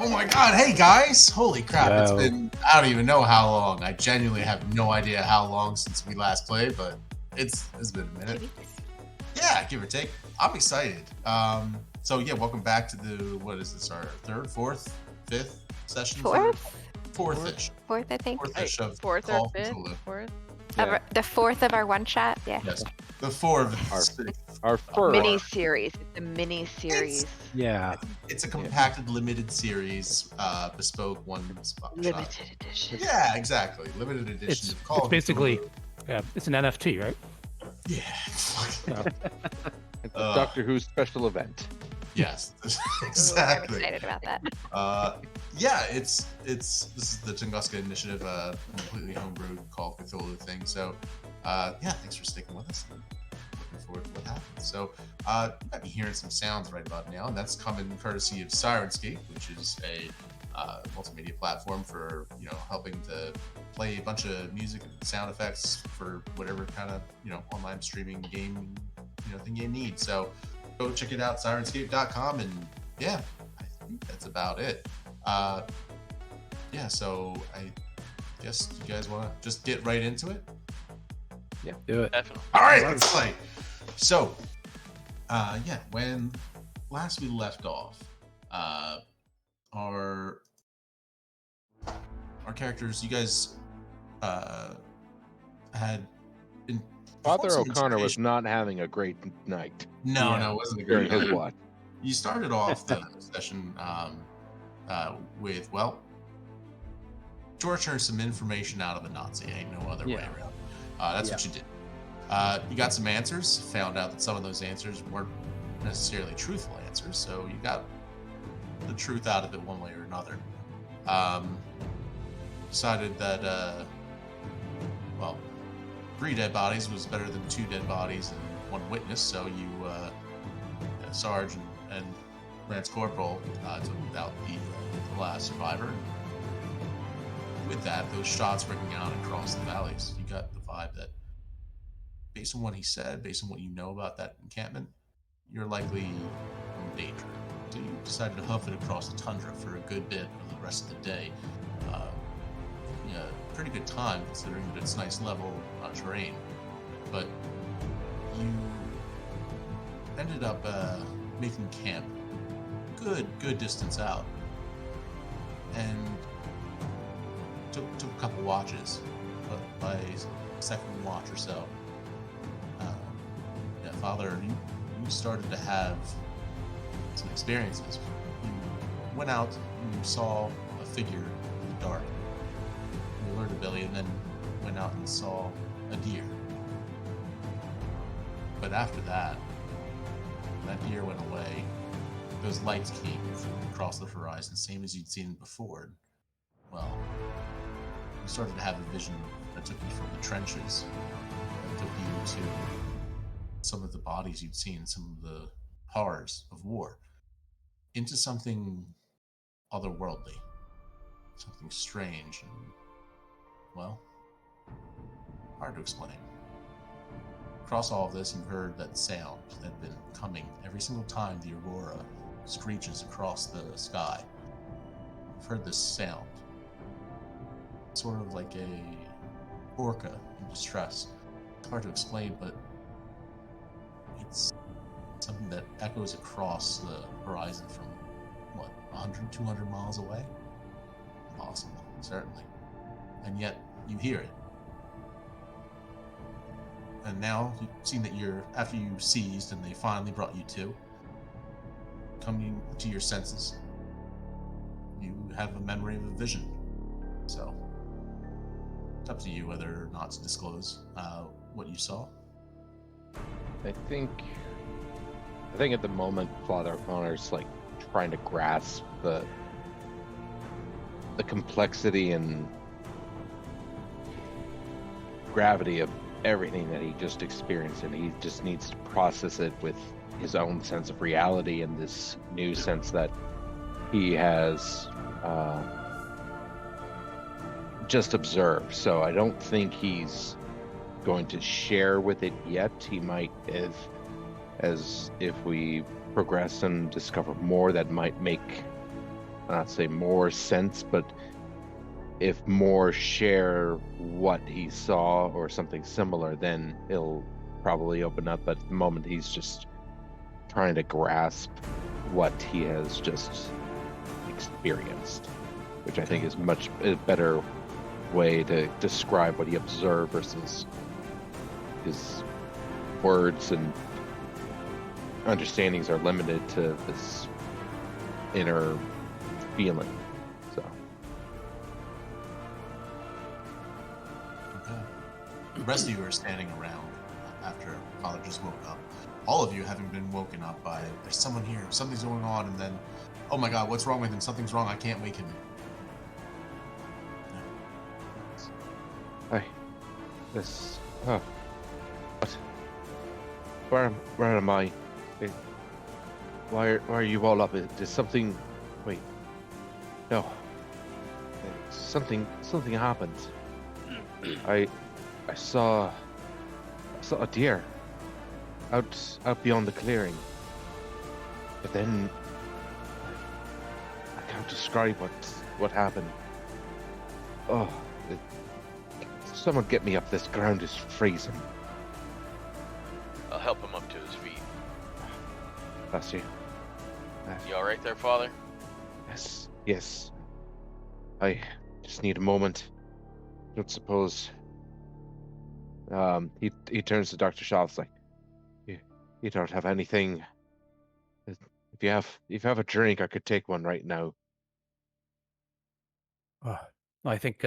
Oh my god, hey guys! Holy crap, It's been, I don't even know how long. I genuinely have no idea how long since we last played, but it's been a minute. Yeah, give or take. I'm excited. So yeah, welcome back to the, what is this, our third, fourth, fifth session? Fourth-ish. Fourth, I think. Fourth-ish of Fourth Call or of fifth? Cthulhu. Fourth? Yeah. The fourth of our one shot, yeah. Yes. The four of our first Mini series. It's a mini series. It's a compacted limited series, bespoke one spot. Limited edition. Yeah, exactly. Limited edition. It's basically, it's an NFT, right? Yeah. It's a Doctor Who special event. Yes, exactly. I'm excited about that. Yeah, this is the Tunguska initiative, completely homebrewed Call of Cthulhu thing. So, yeah, thanks for sticking with us. Looking forward to what happens. So, you might be hearing some sounds right about now, and that's coming courtesy of Syrinscape, which is a multimedia platform for helping to play a bunch of music and sound effects for whatever kind of online streaming game thing you need. So go check it out, Syrinscape.com, and yeah, I think that's about it. Yeah, so I guess you guys want to just get right into it. Yeah, do it. Definitely. All right, let's play. So, yeah, when last we left off, our characters, you guys had been. Father O'Connor was not having a great night. No, it wasn't a great during his watch. You started off the session with, George turned some information out of the Nazi. Ain't no other way around. That's what you did. You got some answers, found out that some of those answers weren't necessarily truthful answers, so you got the truth out of it one way or another. Decided that, 3 dead bodies was better than 2 dead bodies and 1 witness, so you, Sarge and Lance Corporal took out the last survivor. With that, those shots ringing out across the valleys, you got the vibe that, based on what he said, based on what you know about that encampment, you're likely in danger. So you decided to hoof it across the tundra for a good bit of the rest of the day. Pretty good time considering that it's nice level terrain, but you ended up making camp good distance out, and took a couple watches, but by second watch or so, Father, you started to have some experiences. You went out and you saw a figure in the dark. You alerted Billy and then went out and saw a deer. But after that deer went away. Those lights came across the horizon, same as you'd seen before. Well, you started to have a vision that took you from the trenches, that took you to some of the bodies you'd seen, some of the horrors of war, into something otherworldly, something strange and, well, hard to explain. Across all of this, you've heard that sound that had been coming every single time the aurora screeches across the sky. You've heard this sound, sort of like a orca in distress. It's hard to explain, but it's something that echoes across the horizon from, 100, 200 miles away? Impossible, certainly. And yet, you hear it. And now, you've seen that after you seized and they finally brought you to, coming to your senses, you have a memory of a vision. So, it's up to you whether or not to disclose what you saw. I think at the moment, Father O'Connor's like trying to grasp the complexity and gravity of everything that he just experienced, and he just needs to process it with his own sense of reality and this new sense that he has just observed. So I don't think he's going to share with it yet. He might, if we progress and discover more that might make, not say more sense, but if more share what he saw or something similar, then he'll probably open up. But at the moment, he's just trying to grasp what he has just experienced, which I think is much a better way to describe what he observed versus his words and understandings are limited to this inner feeling. So okay. The rest of you are standing around after Father just woke up. All of you having been woken up by, there's someone here, something's going on, and then, oh my god, what's wrong with him? Something's wrong, I can't wake him. Hi. This. Oh. What? Where am I? Why are you all up? Is something? Wait. No. Something happened. I saw a deer out beyond the clearing. But then I can't describe what happened. Oh, someone get me up. This ground is freezing. I'll help him up to his feet. Bless you. You all right there, Father? Yes. I just need a moment. I don't suppose. He turns to Dr. Shaw. Like, you don't have anything. If you have a drink, I could take one right now. I think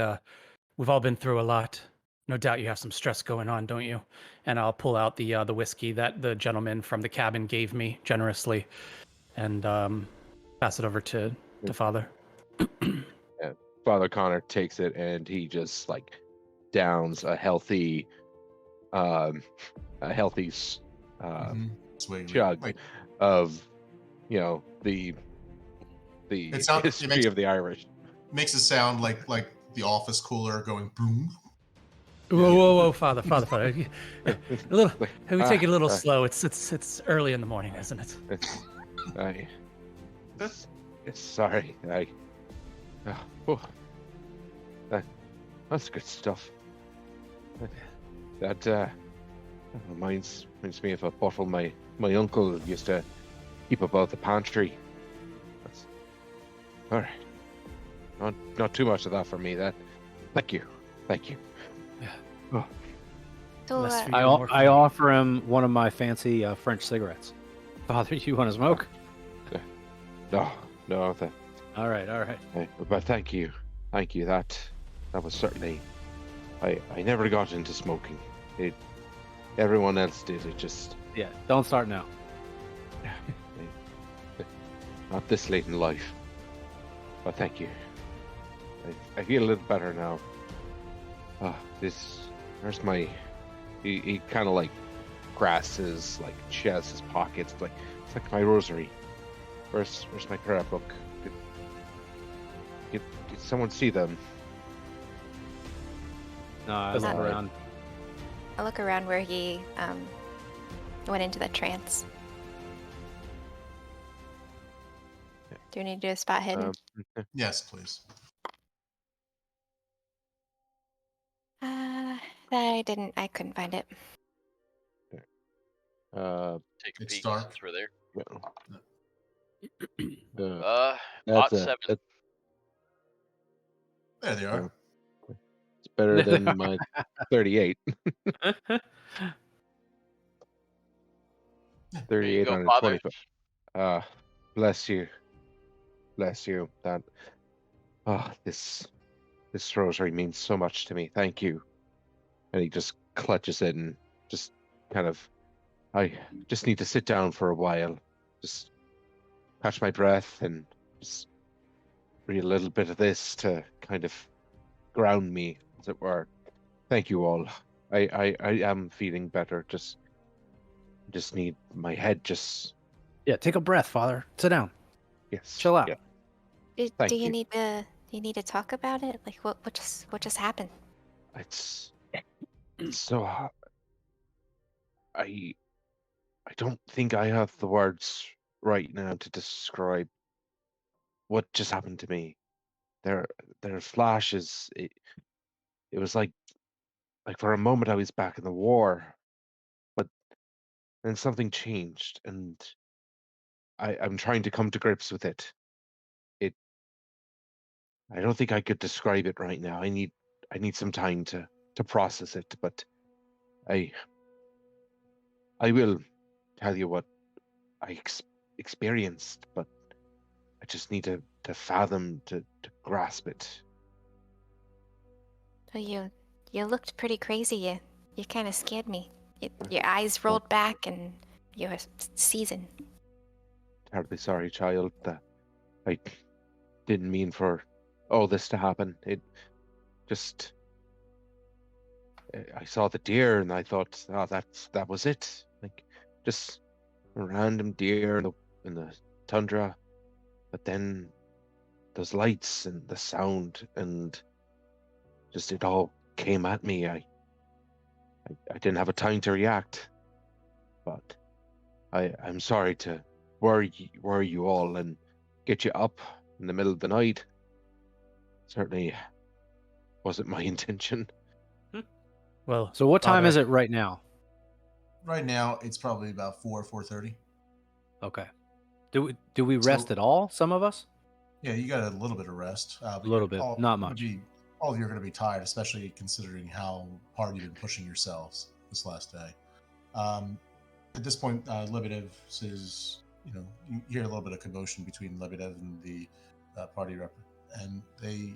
we've all been through a lot. No doubt you have some stress going on, don't you? And I'll pull out the whiskey that the gentleman from the cabin gave me generously, and pass it over to Father. Father Connor takes it and he just like downs a healthy chug of, the history of the Irish. Makes it sound like the office cooler going boom. Whoa, Father. A little. We take it a little slow. It's early in the morning, isn't it? Sorry. That's good stuff. That reminds me of a bottle my uncle used to keep above the pantry. That's all right. Not too much of that for me. Thank you. Yeah. Oh. So, I offer him one of my fancy French cigarettes. Father, you want to smoke? No. All right. But thank you. That was certainly. I never got into smoking. Everyone else did. It just. Yeah. Don't start now. Not this late in life. But thank you. I feel a little better now. Where's my? He kind of like grasses like chest, his pockets. It's like my rosary. Where's my prayer book? Did someone see them? No, I Doesn't look matter. around. I look around where he went into the trance. Do we need to do a spot hidden? Yes, please. I couldn't find it. Take a It's peek dark. since we're there. That's Bot 7. There they are. It's better than my 38. 38 go, on a Father. 25. Bless you. Bless you. This rosary means so much to me. Thank you. And he just clutches it and just kind of, I just need to sit down for a while. Just catch my breath and just read a little bit of this to kind of ground me, as it were. Thank you all. I am feeling better. Just need my head just. Yeah, take a breath, Father. Sit down. Yes. Chill out. Yeah. Do you you. need to talk about it? Like what just happened? It's so hard. I don't think I have the words right now to describe what just happened to me. There are flashes. It was like for a moment I was back in the war, but then something changed, and I'm trying to come to grips with it. I don't think I could describe it right now. I need some time to process it, but I will tell you what I experienced, but I just need to fathom, to grasp it. So you looked pretty crazy. You kind of scared me. Your eyes rolled back and you were seasoned. Terribly sorry, child. I didn't mean for all this to happen. It just I saw the deer and I thought, oh, that was it. Like just a random deer in the tundra, but then those lights and the sound and just it all came at me. I didn't have a time to react, but I'm sorry to worry you all and get you up in the middle of the night. Certainly wasn't my intention. Well, So what time Father, is it right now? Right now, it's probably about 4:30. Okay. Do we rest at all? Some of us? Yeah, you got a little bit of rest. A little bit, not much. All of you are going to be tired, especially considering how hard you've been pushing yourselves this last day. At this point, Lebedev says, you hear a little bit of commotion between Lebedev and the party rep, and they,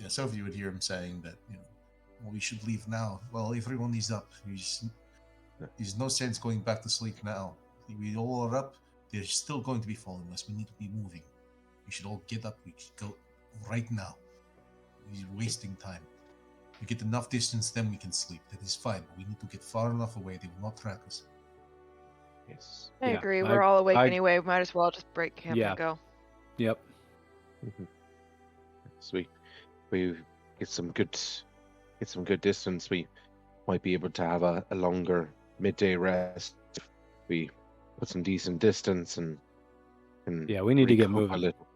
Sophie would hear him saying that, well, we should leave now. Well, everyone is up. There's no sense going back to sleep now. We all are up. They're still going to be following us. We need to be moving. We should all get up. We should go right now. We're wasting time. We get enough distance, then we can sleep. That is fine. We need to get far enough away. They will not track us. Yes. I Yeah, agree. We're all awake anyway. Might as well just break camp Yeah. and go. Yep. So we get some good distance. We might be able to have a longer midday rest if we put some decent distance and Yeah, we need to get recoup a moving. little.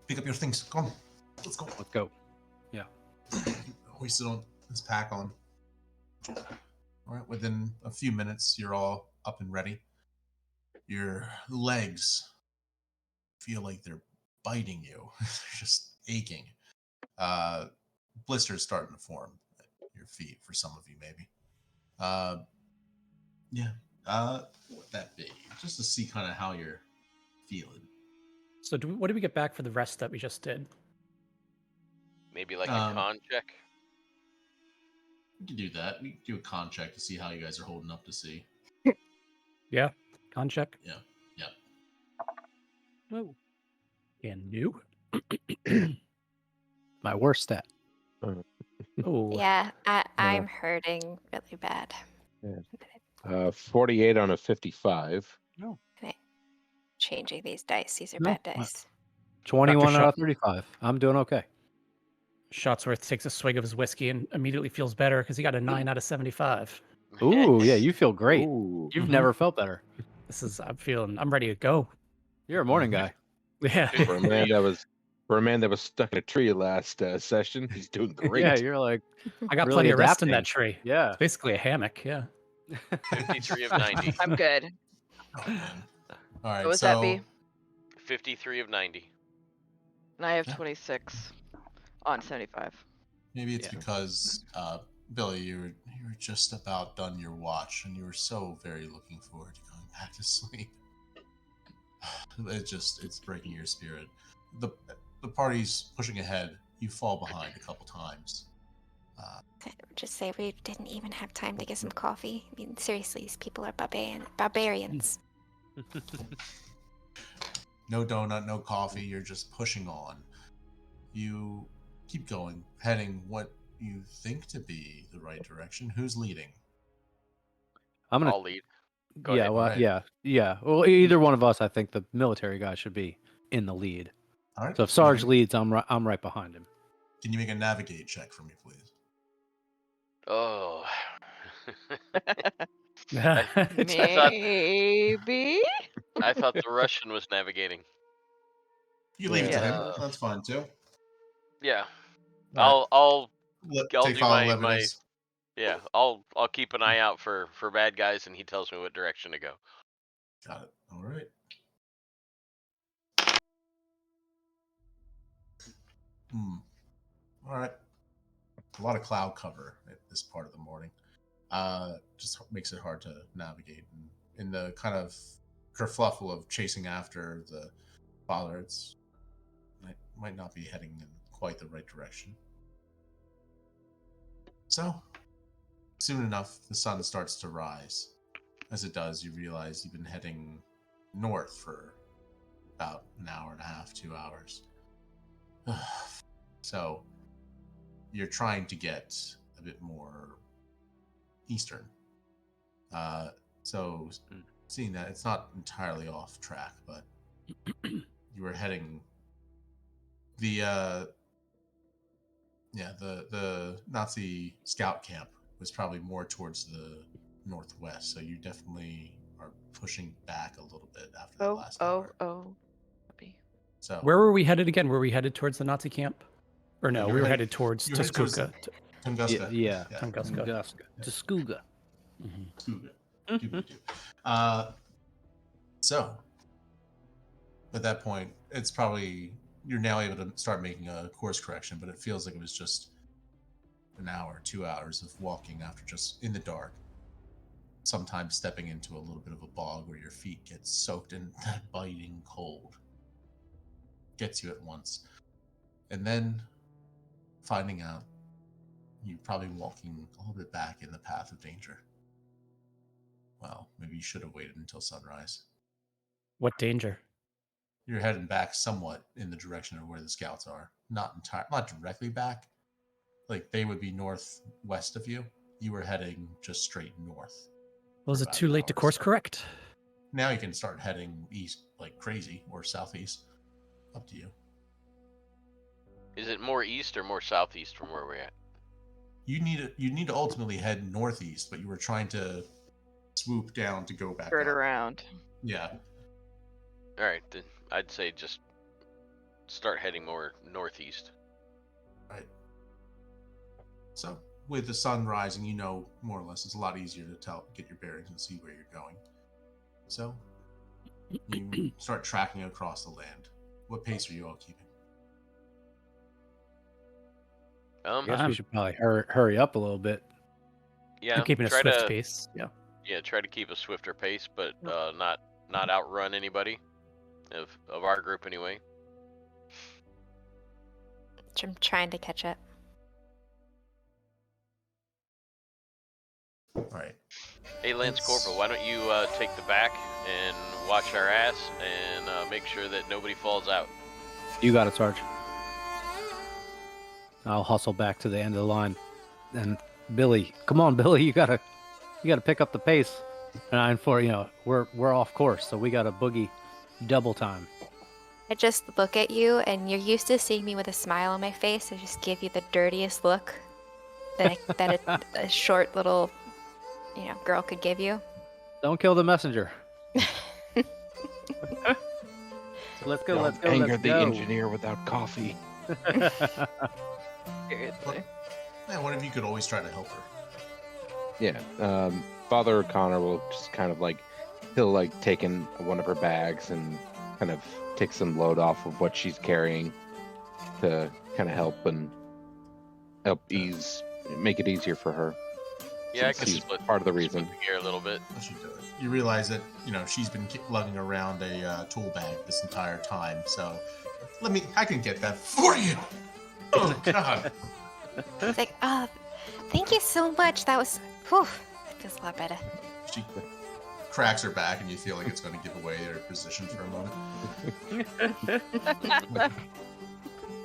Pick up your things. Come on. Let's go. Let's go. Yeah. Hoist it on his pack on. All right. Within a few minutes, you're all up and ready. Your legs feel like they're biting you. They're just aching. Blisters starting to form at your feet for some of you, maybe. What would that be? Just to see kind of how you're feeling. So what do we get back for the rest that we just did? Maybe like a con check. We can do that. We can do a con check to see how you guys are holding up to see. Yeah, con check. Yeah. Oh, can do. My worst stat. Oh, Yeah, I'm hurting really bad. 48 on a 55. No. Changing these dice. These are No. bad dice. 21 Dr. out of 35. I'm doing okay. Shotsworth takes a swig of his whiskey and immediately feels better because he got a 9 out of 75. Ooh, yeah, you feel great. Ooh. You've Mhm. never felt better. I'm ready to go. You're a morning guy. Yeah. For a man that was stuck in a tree last session, he's doing great. Yeah, you're like I got really plenty of rest in that adapting. tree. Yeah. It's basically a hammock. Yeah. 53 of 90. I'm good. Oh, man. All right, What was so that be? 53 of 90. And I have Yeah. 26 on 75. maybe it's Yeah. because Billy, you were just about done your watch, and you were so very looking forward to going back to sleep. It's breaking your spirit. The party's pushing ahead. You fall behind a couple times. Just say we didn't even have time to get some coffee. I mean, seriously, these people are barbarians. No donut, no coffee. You're just pushing on. You keep going, heading what you think to be the right direction. Who's leading? I'm gonna. I'll lead. Go Yeah. ahead. Well. Alright. Yeah. Well, either one of us, I think the military guy should be in the lead. All right. So if Sarge leads, I'm right behind him. Can you make a navigate check for me, please? Oh. Maybe. I thought the Russian was navigating. You leave it to him. Yeah. That's fine too. Yeah. All I'll right. I'll Take do file my evidence. yeah. I'll keep an eye out for bad guys, and he tells me what direction to go. Got it. All right. All right. A lot of cloud cover at this part of the morning. Just makes it hard to navigate. And in the kind of kerfluffle of chasing after the father, it's might not be heading in quite the right direction. So, soon enough, the sun starts to rise. As it does, you realize you've been heading north for about an hour and a half, 2 hours. So, you're trying to get a bit more eastern. So, seeing that, it's not entirely off track, but you were heading the Nazi scout camp was probably more towards the northwest, so you definitely are pushing back a little bit after the last hour. So Where were we headed again? Were we headed towards the Nazi camp? Or no, we were headed towards you were headed towards Tunguska. Tunguska. Yeah. Tunguska. Tunguska. So at that point, it's probably you're now able to start making a course correction, but it feels like it was just an hour, 2 hours of walking after just in the dark. Sometimes stepping into a little bit of a bog where your feet get soaked in that biting cold. Gets you at once. And then finding out you're probably walking a little bit back in the path of danger. Well, maybe you should have waited until sunrise. What danger? You're heading back somewhat in the direction of where the scouts are. Not directly back. Like they would be northwest of you. You were heading just straight north. Was it too late to course correct? Now you can start heading east like crazy or southeast. Up to you. Is it more east or more southeast from where we're at? You need to ultimately head northeast, but you were trying to swoop down to go back Skirt up. around. Yeah. All right, then I'd say just start heading more northeast. Right. So with the sun rising, you know more or less it's a lot easier to get your bearings and see where you're going. So you start tracking across the land. What pace are you all keeping? I guess we should probably hurry up a little bit. Yeah, I'm keeping a swift pace. Yeah. Yeah, try to keep a swifter pace, but not outrun anybody of our group anyway. I'm trying to catch up. All right. Hey, Lance Corporal, why don't you take the back and watch our ass and make sure that nobody falls out? You got it, Sarge. I'll hustle back to the end of the line. And Billy, come on, Billy, you gotta pick up the pace. And we're off course, so we got to boogie double time. I just look at you, and you're used to seeing me with a smile on my face. I just give you the dirtiest look that a short little, girl could give you. Don't kill the messenger. So let's go. Let's go. Anger let's the go. engineer without coffee. Seriously. Man, what if you could always try to help her? Yeah. Father O'Connor will just kind of he'll take in one of her bags and kind of take some load off of what she's carrying to kind of help make it easier for her. Yeah, I Since could he's split part of the reason. the gear a little bit. Let's just do it. You realize that she's been lugging around a tool bag this entire time. So I can get that for you. Oh God. It's like, oh, thank you so much. That was, whew, it feels a lot better. She cracks her back, and you feel like it's going to give away her position for a moment.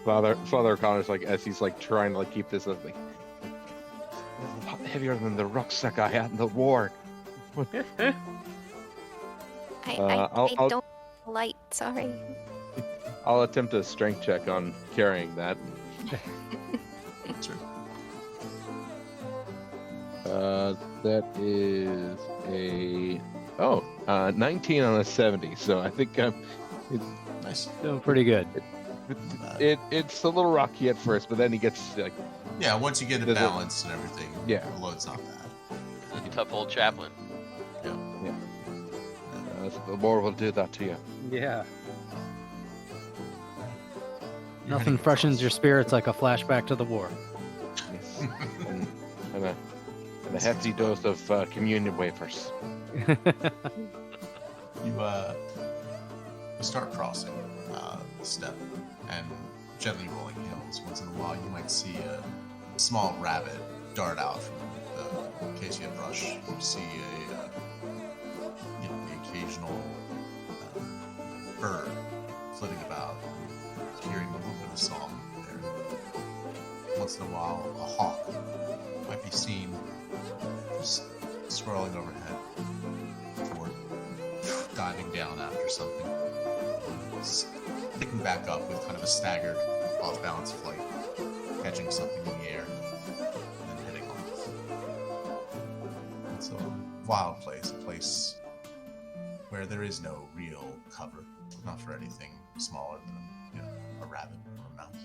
Father O'Connor's as he's trying to keep this up, a lot heavier than the rucksack I had in the war. I don't light, sorry. I'll attempt a strength check on carrying that. Sure. That is a 19 on a 70. So I think Nice. Doing pretty good. it's a little rocky at first, but then he gets Yeah, once you get it Does it- balanced and everything, Yeah. the load's not bad. A tough old chaplain. the war will do that to you. Yeah. You're Nothing heading freshens across. your spirits like a flashback to the war. Yes. and a hefty dose of communion wafers. You start crossing the steppe and gently rolling hills. Once in a while, you might see a small rabbit dart out from the acacia brush. You see the occasional bird flitting about, hearing a little bit of song there. Once in a while, a hawk might be seen just swirling overhead before diving down after something, picking back up with kind of a staggered, off-balance flight, catching something in the air, and then heading off. It's a wild place, a place where there is no real cover, not for anything smaller than a rabbit or a mouse.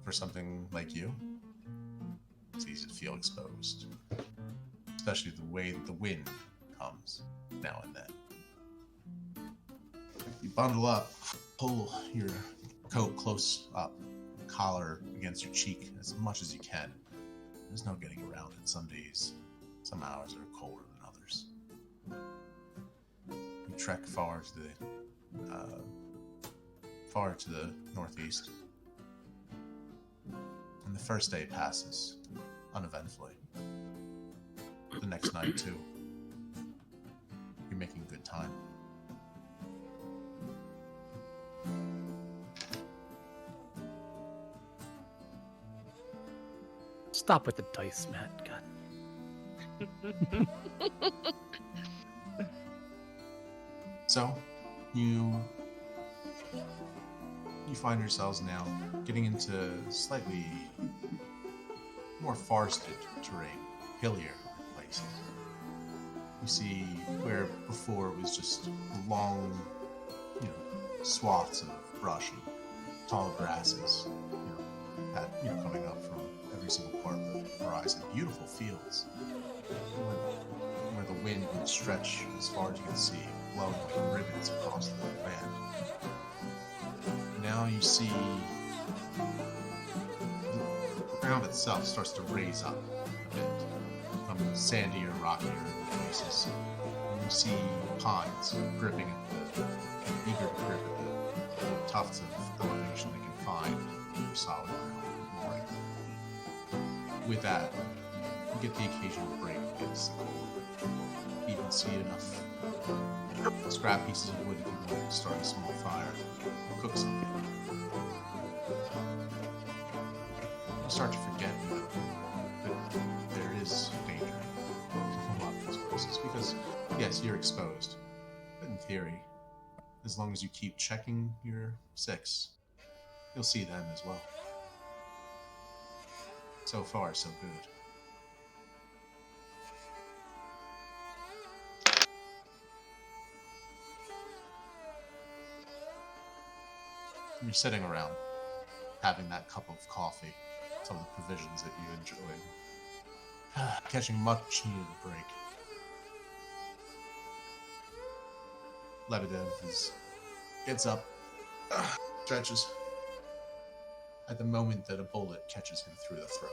For something like you, it's easy to feel exposed, especially the way that the wind comes now and then. You bundle up, pull your coat close up, collar against your cheek as much as you can. There's no getting around it. Some days, some hours are colder than others. You trek far to the northeast, and the first day passes uneventfully. The next night, too. You're making good time. Stop with the dice, Matt. God. So, you find yourselves now getting into slightly more forested terrain, hillier places. You see where before it was just long, swaths of brush and tall grasses, coming up from every single part of the horizon. Beautiful fields where the wind would stretch as far as you can see, blowing like ribbons across the land. Now you see the ground itself starts to raise up a bit, becoming sandier, rockier in places. And you see pines gripping at eager to grip at the little tufts of elevation they can find in solid ground mooring. With that, you get the occasional break against the cold. You even see enough scrap pieces of wood if you wanted to start a small fire, cook something. You start to forget that there is danger in a lot of these places because, yes, you're exposed. But in theory, as long as you keep checking your 6, you'll see them as well. So far, so good. You're sitting around, having that cup of coffee, some of the provisions that you enjoy, catching much needed break. Lebedev gets up, stretches. At the moment that a bullet catches him through the throat.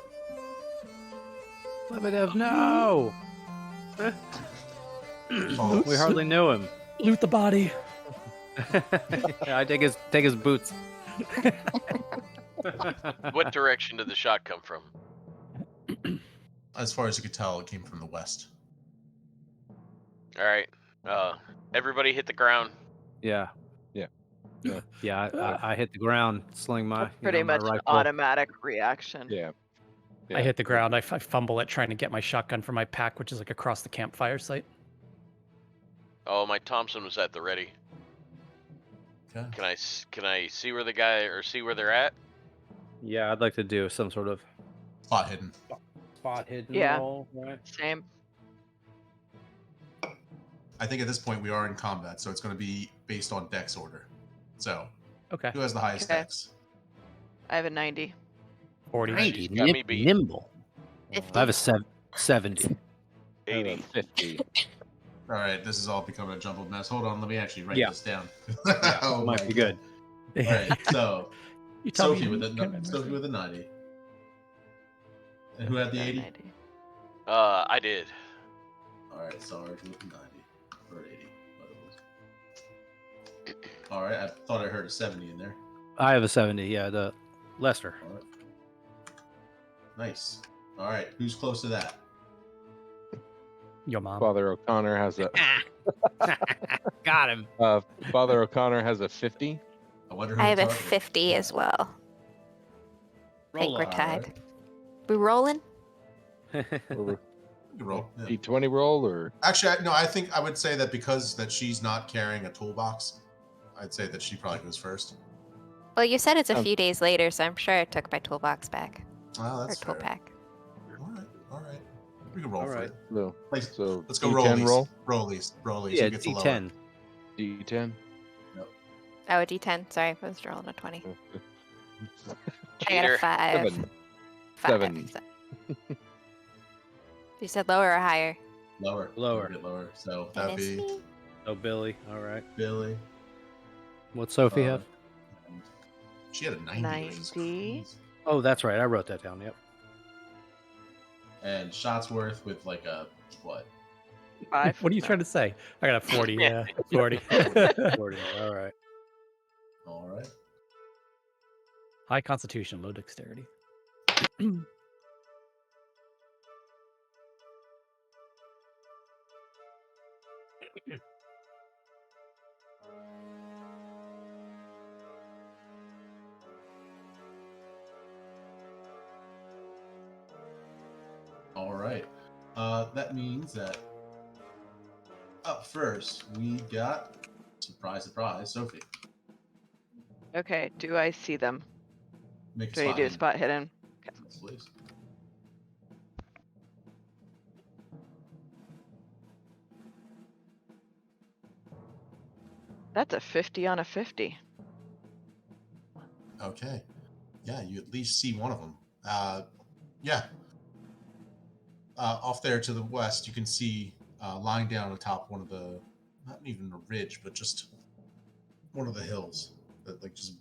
Lebedev, no! Falls. We hardly knew him. Loot the body. Yeah, I take his boots. What direction did the shot come from? As far as you could tell, it came from the west. All right. Everybody hit the ground. Yeah. Yeah. Yeah, I hit the ground, sling my Pretty my much an rifle. automatic reaction. Yeah. I hit the ground. I fumble at trying to get my shotgun from my pack, which is like across the campfire site. Oh, my Thompson was at the ready. Okay. Can I see where the guy or see where they're at? Yeah, I'd like to do some sort of Spot hidden. spot hidden Yeah. roll, right? Same. I think at this point we are in combat, so it's going to be based on dex order. So, Okay. who has the highest Okay. dex? I have a 90. 40. She's got me beat. nimble. 50. I have a 70. 80. 50. All right, this is all becoming a jumbled mess. Hold on, let me actually write Yeah. this down. Yeah, Oh might my be good. God. All right, so You tell me Sophie you with can't a remember. Sophie with a 90. And who had the 80? 90. I did. All right, Sarge with 90 or 80. What it was. All right, I thought I heard a 70 in there. I have a 70. Yeah, the Lester. All right. Nice. All right, who's close to that? Your mom. Father O'Connor has a Got him. Father O'Connor has a 50. I wonder who I have the a target is. 50 as well. I think Roll we're on. tied. Alright. We rolling? You can roll. Yeah. D20 roll or Actually, no, I think I would say that because that she's not carrying a toolbox, I'd say that she probably goes first. Well, you said it's a Um, few days later, so I'm sure I took my toolbox back. Oh, Or that's tool fair. pack. All right. We can roll All for right. it. so, Let's, so let's go D10 rollies. roll. Rollies. Yeah, Who gets the lower? D10. D10. Oh, a D10. Sorry, I was rolling a 20. I got a Cheater. 5. 7. 5. 7. You said lower or higher? Lower. Lower. A bit lower. So that'd Goodness be me. Oh, Billy. All right. Billy. What's Sophie have? and She had a 90. which is 90. crazy. Oh, that's right. I wrote that down. Yep. And Shotsworth with like a what? 5. What are you trying to say? I got a 40. Yeah. Yeah, 40. 40. All right. All right. High constitution, low dexterity. All right. That means that up first we got surprise, Sophie. Okay, do I see them? Make a Do I spot do a hidden. spot hidden? Yes, please. That's a 50 on a 50. Okay. Yeah, you at least see one of them. Yeah. Off there to the west, you can see lying down atop one of the, not even a ridge, but just one of the hills that like just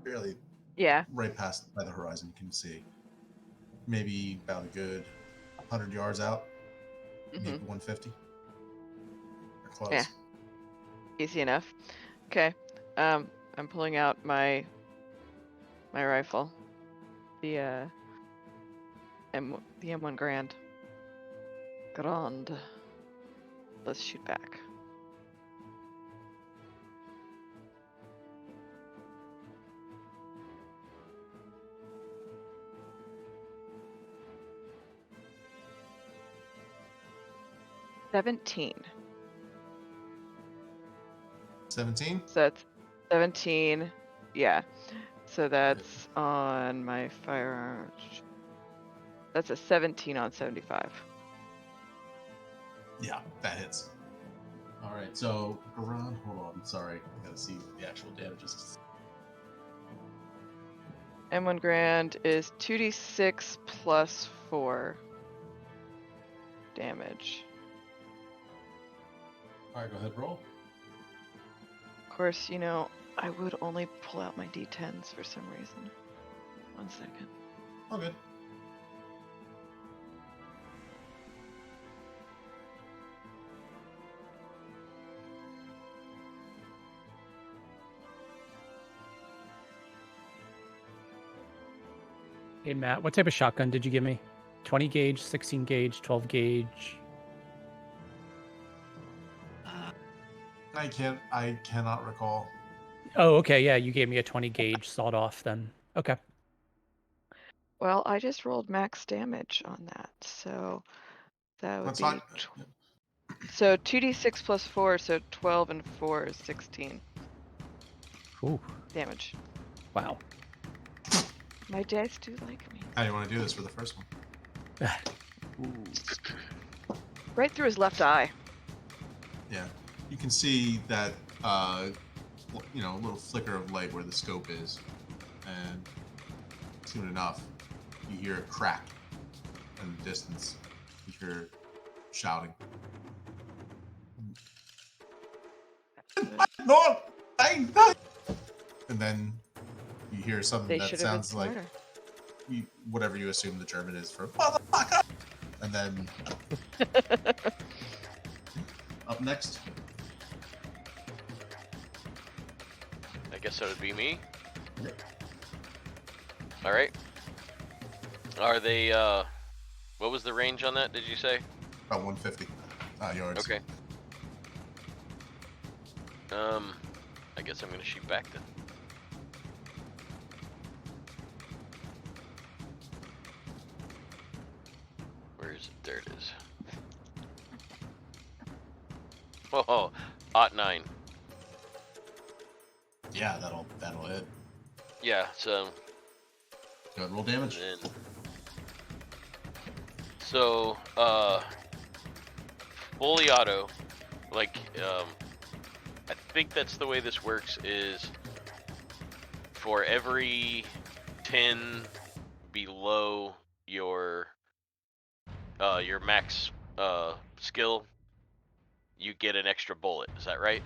barely Yeah. right past by the horizon. You can see maybe about a good 100 yards out, maybe hmm 150. Or close. Yeah. Easy enough. Okay. I'm pulling out my rifle. The M1 Grand. Let's shoot back. 17. 17. So that's 17. Yeah. So that's on my firearm. That's a 17 on 75. Yeah, that hits. All right, so Garan, hold on. Sorry, I gotta see what the actual damage is. M1 Grand is 2d6 plus 4 damage. All right, go ahead, roll. Of course, you know, I would only pull out my d10s for some reason. 1 second. All good. Hey Matt, what type of shotgun did you give me? 20 gauge, 16 gauge, 12 gauge. I cannot recall. Oh, okay, yeah, you gave me a 20 gauge sawed off then. Okay. Well, I just rolled max damage on that, so that would That's be fine. so 2d6 plus 4, so 12 and 4 is 16 Ooh, damage. wow. My dice do like me. How do you want to do this for the first one? Right through his left eye. Yeah, you can see that a little flicker of light where the scope is, and soon enough, you hear a crack in the distance. You hear shouting. No! And then you hear something They that should have been sounds like smarter. whatever you assume the German is for motherfucker. And then up next, I guess that would be me. Yep. All right. Are they? What was the range on that? Did you say? about 150 yards. Okay. I guess I'm gonna shoot back then. Where is it? There it is. Oh, hot 9. Yeah, that'll hit. Yeah. So. Go ahead, roll damage. And then, so, fully auto, like, I think that's the way this works is for every 10 below your max, skill, you get an extra bullet. Is that right?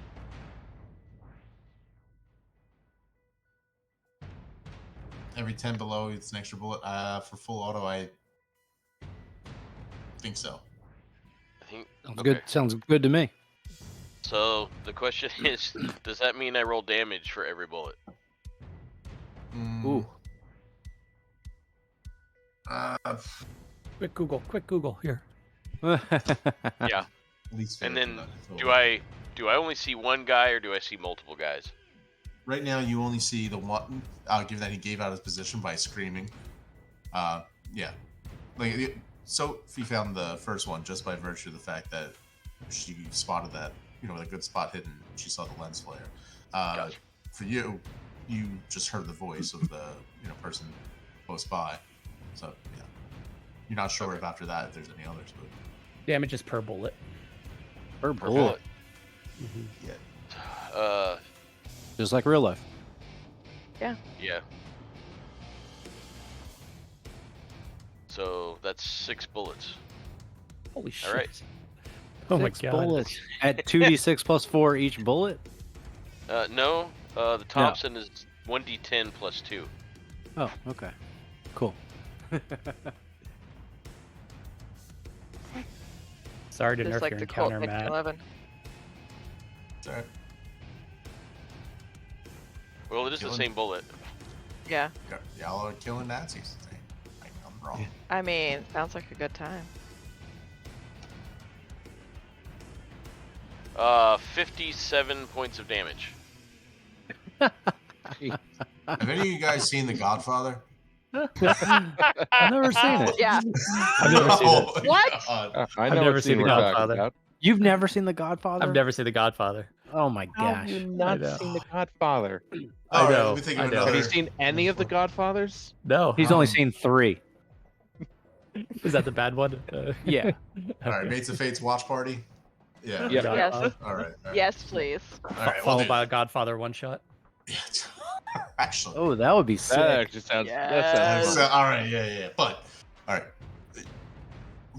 Every 10 below, it's an extra bullet. For full auto, I think so. I think. Sounds Okay. good. Sounds good to me. So the question is, does that mean I roll damage for every bullet? Ooh. Quick Google here. Yeah. At least And 50, then but do I only see one guy or do I see multiple guys? right now, you only see the one. Given that he gave out his position by screaming. Yeah. Like, Sophie found the first one just by virtue of the fact that she spotted that, with a good spot hidden. She saw the lens flare. Gotcha. For you just heard the voice of the person close by. So yeah, you're not sure if after that if there's any others, but Damage is per bullet. Per Per bullet. yeah. Just like real life. Yeah. So that's 6 bullets. Holy shit. All right. Oh my 6 god. bullets. At 2d6 plus 4 each bullet? No, the Thompson is 1d10 plus 2. Oh, okay. Cool. Sorry to Just nerf like your the Colt encounter, Matt. 1911. It's all right. Well, it is the Killing- same bullet. Yeah. Y'all are killing Nazis. I'm wrong. I mean, sounds like a good time. 57 points of damage. Have any of you guys seen The Godfather? I've never seen it. Yeah. I've never seen it. What? I I've know never what seen scene The we're talking Godfather. about. You've never seen The Godfather? I've never seen The Godfather. Oh my How have gosh. you not know. seen The Godfather? All right, know, let me think of I know. another. Have you seen any of the Godfathers? No. He's only seen 3. Is that the bad one? Yeah. All right, Mates of Fate's watch party. Yeah. Yep. Yes. All right. All right. Yes, please. All right. we'll Followed do by a that. Godfather one shot. Yeah. Actually. Oh, that would be sick. That actually sounds. That sounds. So, all right. Yeah. But all right.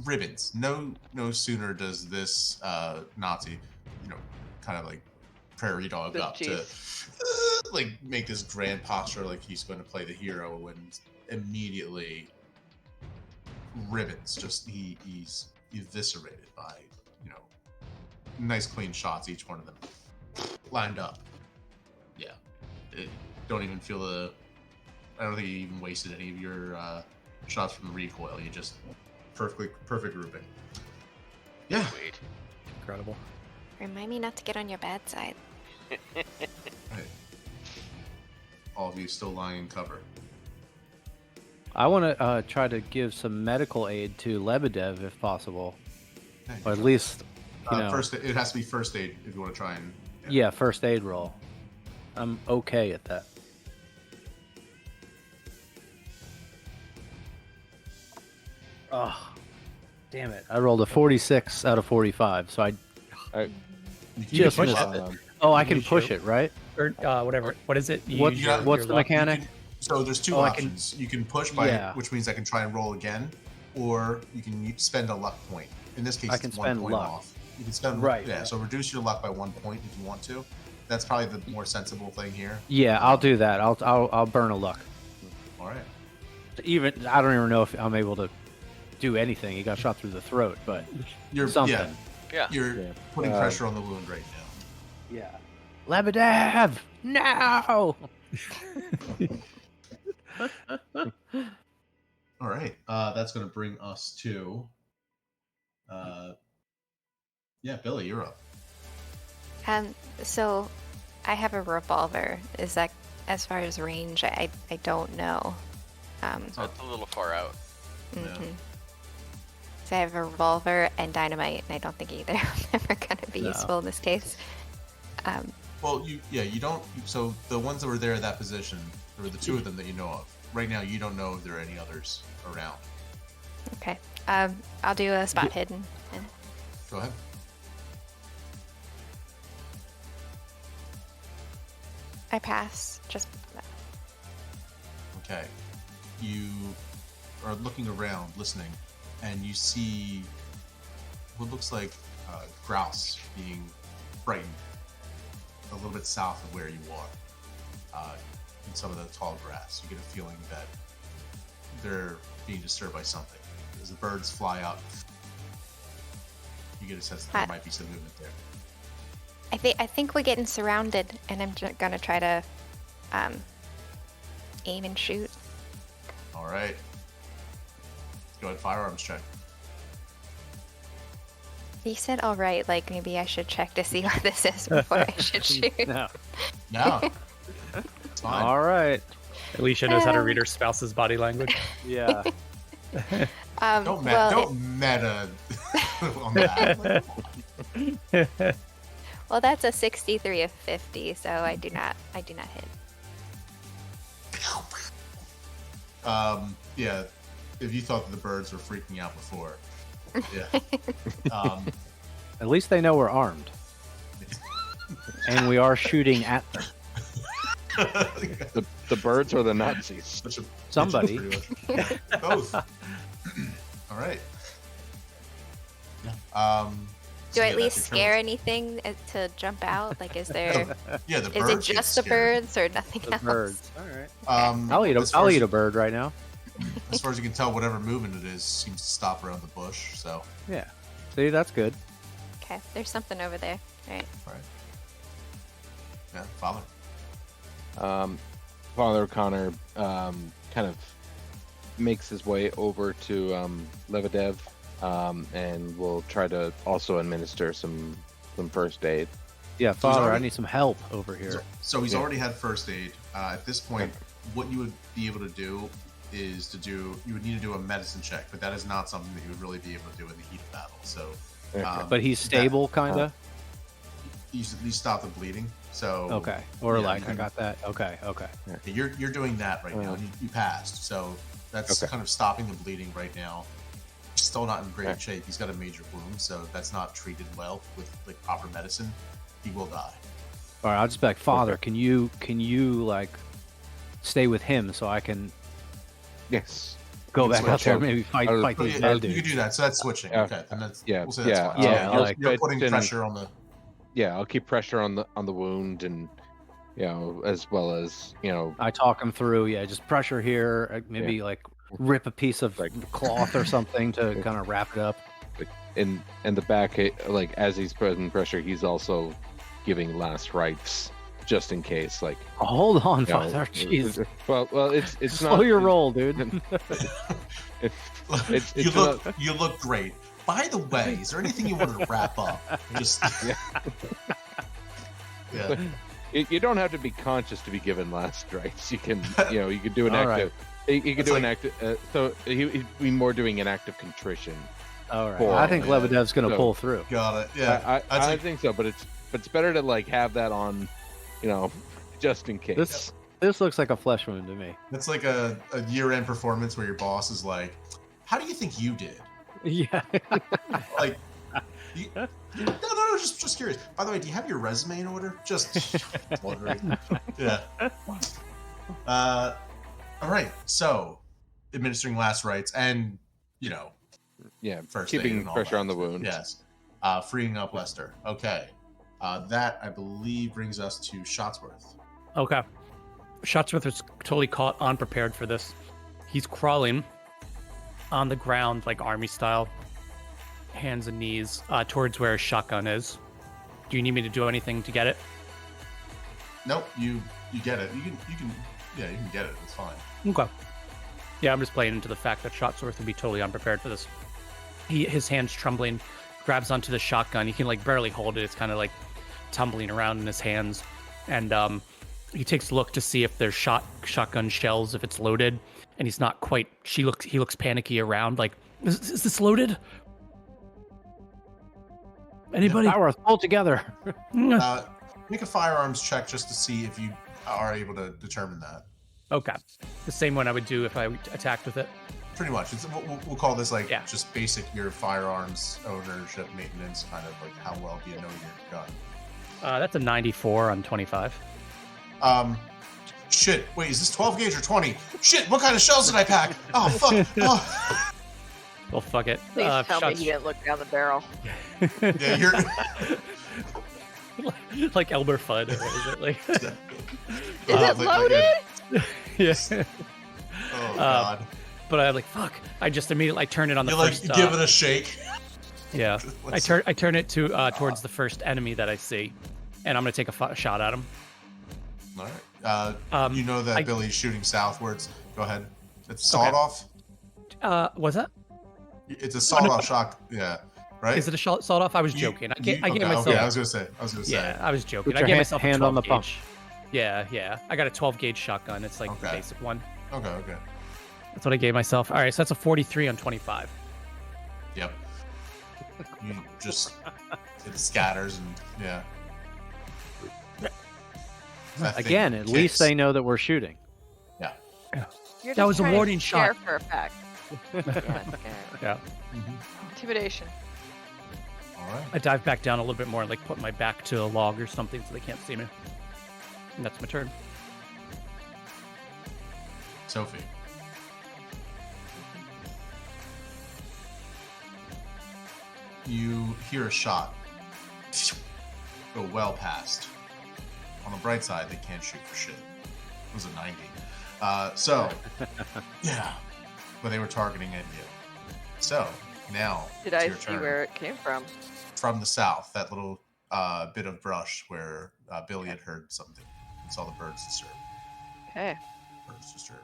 Ribbons. No sooner does this Nazi, kind of like prairie dog This up cheese. to like make this grand posture like he's going to play the hero, and immediately Ribbons just he's eviscerated by nice clean shots, each one of them lined up. Yeah, don't even feel I don't think you even wasted any of your shots from the recoil. You just perfect grouping. Yeah. Sweet. Incredible. Remind me not to get on your bad side. Right. All of you still lying in cover. I want to try to give some medical aid to Lebedev if possible, Hey, or at least, first. It has to be first aid if you want to try and. yeah, first aid roll. I'm okay at that. Oh, damn it! I rolled a 46 out of 45, so I. You can Just push missed it. it. Oh, I can You push shoot. it, right? Or whatever. What is it? You What- use what's the luck. mechanic? So there's two Oh, I can- options. You can push by, Yeah. which means I can try and roll again, or you can spend a luck point. In this case, I can it's 1 spend point luck. off. You can spend Right, Yeah. right. So reduce your luck by 1 point if you want to. That's probably the more sensible thing here. Yeah, I'll do that. I'll burn a luck. All right. Even I don't even know if I'm able to do anything. He got shot through the throat, but You're something. Yeah, Yeah. you're Yeah. putting pressure on the wound right now. Yeah. Lebedev! No! All right. That's going to bring us to. Yeah, Billy, you're up. So I have a revolver. Is that as far as range? I don't know. That's a little far out. Mhm. So I have a revolver and dynamite, and I don't think either of them are going to be No. useful in this case. Well, you don't. So the ones that were there at that position, there were the two of them that you know of. Right now, you don't know if there are any others around. Okay. I'll do a spot hidden. And Go ahead. I pass. Just Okay. You are looking around, listening, and you see what looks like grouse being frightened a little bit south of where you are. In some of the tall grass, you get a feeling that they're being disturbed by something. As the birds fly up, you get a sense that there might be some movement there. I think we're getting surrounded, and I'm gonna try to aim and shoot. All right. Let's go ahead, firearms check. You said all right. Like maybe I should check to see what this is before I should shoot. No. No. It's fine. All right. Alicia knows how to read her spouse's body language. Yeah. Don't well, meta on that. well, that's a 63 of 50, so I do not hit. Yeah. If you thought that the birds were freaking out before, yeah. At least they know we're armed. And we are shooting at them. The birds or the Nazis? Such a- Somebody. pretty much. Both. All right. Yeah. Do so I yeah, at that's least your scare turn. anything to jump out? Like, is there? Yeah, the Is birds. it get just the scared. birds or nothing The else? birds. All right. I'll I'll eat a bird right now. As far as you can tell, whatever movement it is seems to stop around the bush. So, Yeah. See, that's good. Okay, there's something over there. All right. all right. Yeah, father. Father Connor kind of makes his way over to Lebedev, and will try to also administer some first aid. Yeah, Father, I already- need some help over here. So he's Yeah. already had first aid. At this point, what you would be able to do is you would need to do a medicine check, but that is not something that you would really be able to do in the heat of battle. So Okay. But he's stable, kind of. You stop the bleeding. So Okay. Or yeah, like you I can- got that. Okay. Okay. You're doing that right now. You passed, so that's Okay. kind of stopping the bleeding right now. He's still not in great Okay. shape. He's got a major wound, so if that's not treated well with like proper medicine, he will die. All right. I'll just be like, Father, can you like stay with him so I can Yes. go You back switch out there and up. maybe fight Oh, Oh, these yeah, bad you dudes? can do that. So that's switching. Yeah. Okay, then that's Yeah, we'll say that's yeah, fine. yeah, So like- you're putting and- pressure on the. Yeah, I'll keep pressure on the wound, and as well as I talk him through. Yeah, just pressure here. Maybe like rip a piece of Like- cloth or something to kind of wrap it up. in the back, like as he's putting pressure, he's also giving last rites just in case. Like, Oh, hold on, you know, Father. Jeez. Well, it's Slow not your roll, dude. You look great. By the way, is there anything you want to wrap up? Just yeah. You don't have to be conscious to be given last rites. You can, you can do an All active. You can It's do an like- active. So he'd be more doing an act of contrition. All right. Four. I think Yeah. Lebedev's gonna So- pull through. Got it. Yeah. That's I like- think so, but it's better to like have that on, just in case. This looks like a flesh wound to me. That's like a year-end performance where your boss is like, "How do you think you did?" Yeah. Like, no, just curious. By the way, do you have your resume in order? Just wondering. Yeah. All right. So, administering last rites and Yeah, first aid keeping and all pressure that. on the wound. Yes. Freeing up Lester. Okay. That I believe brings us to Shotsworth. Okay. Shotsworth is totally caught unprepared for this. He's crawling on the ground, like army style, hands and knees, towards where his shotgun is. Do you need me to do anything to get it? Nope. You get it. You can get it. It's fine. Okay. Yeah, I'm just playing into the fact that Shotsworth would be totally unprepared for this. His hand's trembling, grabs onto the shotgun. He can like barely hold it. It's kind of like tumbling around in his hands, and he takes a look to see if there's shotgun shells, if it's loaded, and he's not quite. He looks panicky around, like, is this loaded? Anybody? Power, pull together. Make a firearms check just to see if you are able to determine that. Okay, the same one I would do if I attacked with it. Pretty much. We'll call this like Yeah. just basic your firearms ownership maintenance, kind of like how well do you know your gun. That's a 94 on 25. Shit. Wait, is this 12 gauge or 20? Shit, what kind of shells did I pack? Oh, fuck. Oh. Well, fuck it. Please tell me Shots- he didn't look down the barrel. Yeah, you're. like Elmer Fudd, or is it like? Is like- it loaded? Yeah. Oh, God. But I'm like, fuck! I just immediately turn it on the You like first. give it a shake. Yeah, I turn it to towards the first enemy that I see, and I'm gonna take a shot at him. All right. You know that I- Billy's shooting southwards. Go ahead. It's Okay. sawed off. Was that? It's a sawed off shot. Yeah. Right. Is it a sawed off? I was joking. I gave myself. Okay, I was gonna say. Yeah, I was joking. Put I your gave myself a hand 12 on the gauge. pump. Yeah. I got a 12 gauge shotgun. It's like the Okay. basic one. Okay. That's what I gave myself. All right, so that's a 43 on 25. Yep. You just it scatters and yeah. That thing Again, at kicks. least they know that we're shooting. You're That just was a trying to warning scare shot. for effect. Yeah, scare. Yeah. Intimidation. All right. I dive back down a little bit more and like put my back to a log or something so they can't see me. And that's my turn. Sophie. You hear a shot go well past. On the bright side, they can't shoot for shit. It was a 90. Yeah. But they were targeting at you. So, now Did it's I your see turn. where it came from? From the south, that little bit of brush where Billy had heard something and saw the birds disturb. Okay, Birds disturb.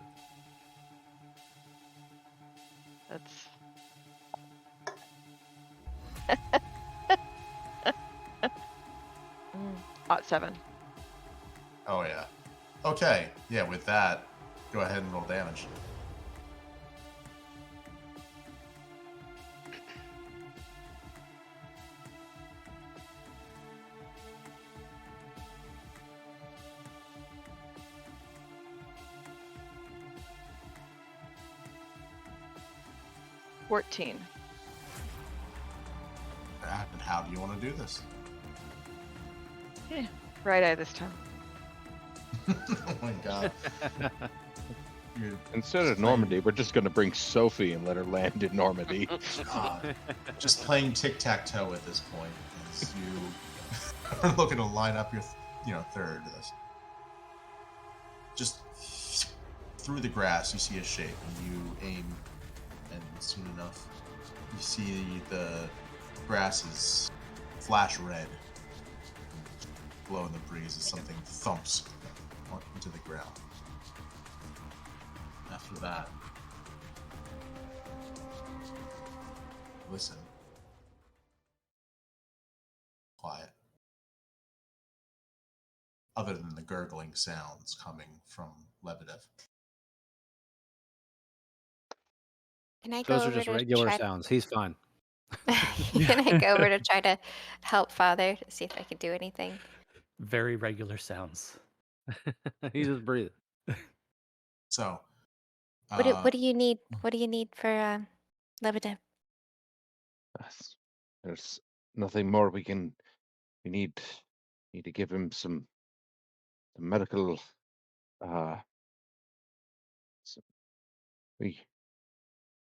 that's. Hot 7. Oh, yeah. Okay. Yeah, with that, go ahead and roll damage. 14. And how do you want to do this? Right eye this time. Oh my god. You're Instead of Normandy, we're just going to bring Sophie and let her land in Normandy. just playing tic-tac-toe at this point. As you are looking to line up your, third. Just through the grass, you see a shape, and you aim, and soon enough, you see the grasses flash red, blow in the breeze as something thumps into the ground. After that, listen. Quiet. Other than the gurgling sounds coming from Lebedev. Can I go Those are over just to regular try sounds. He's fine. Can I go over to try to help Father to see if I could do anything? Very regular sounds. He just breathes. So, What do you need? What do you need for Lebedev? There's nothing more we need to give him some medical. We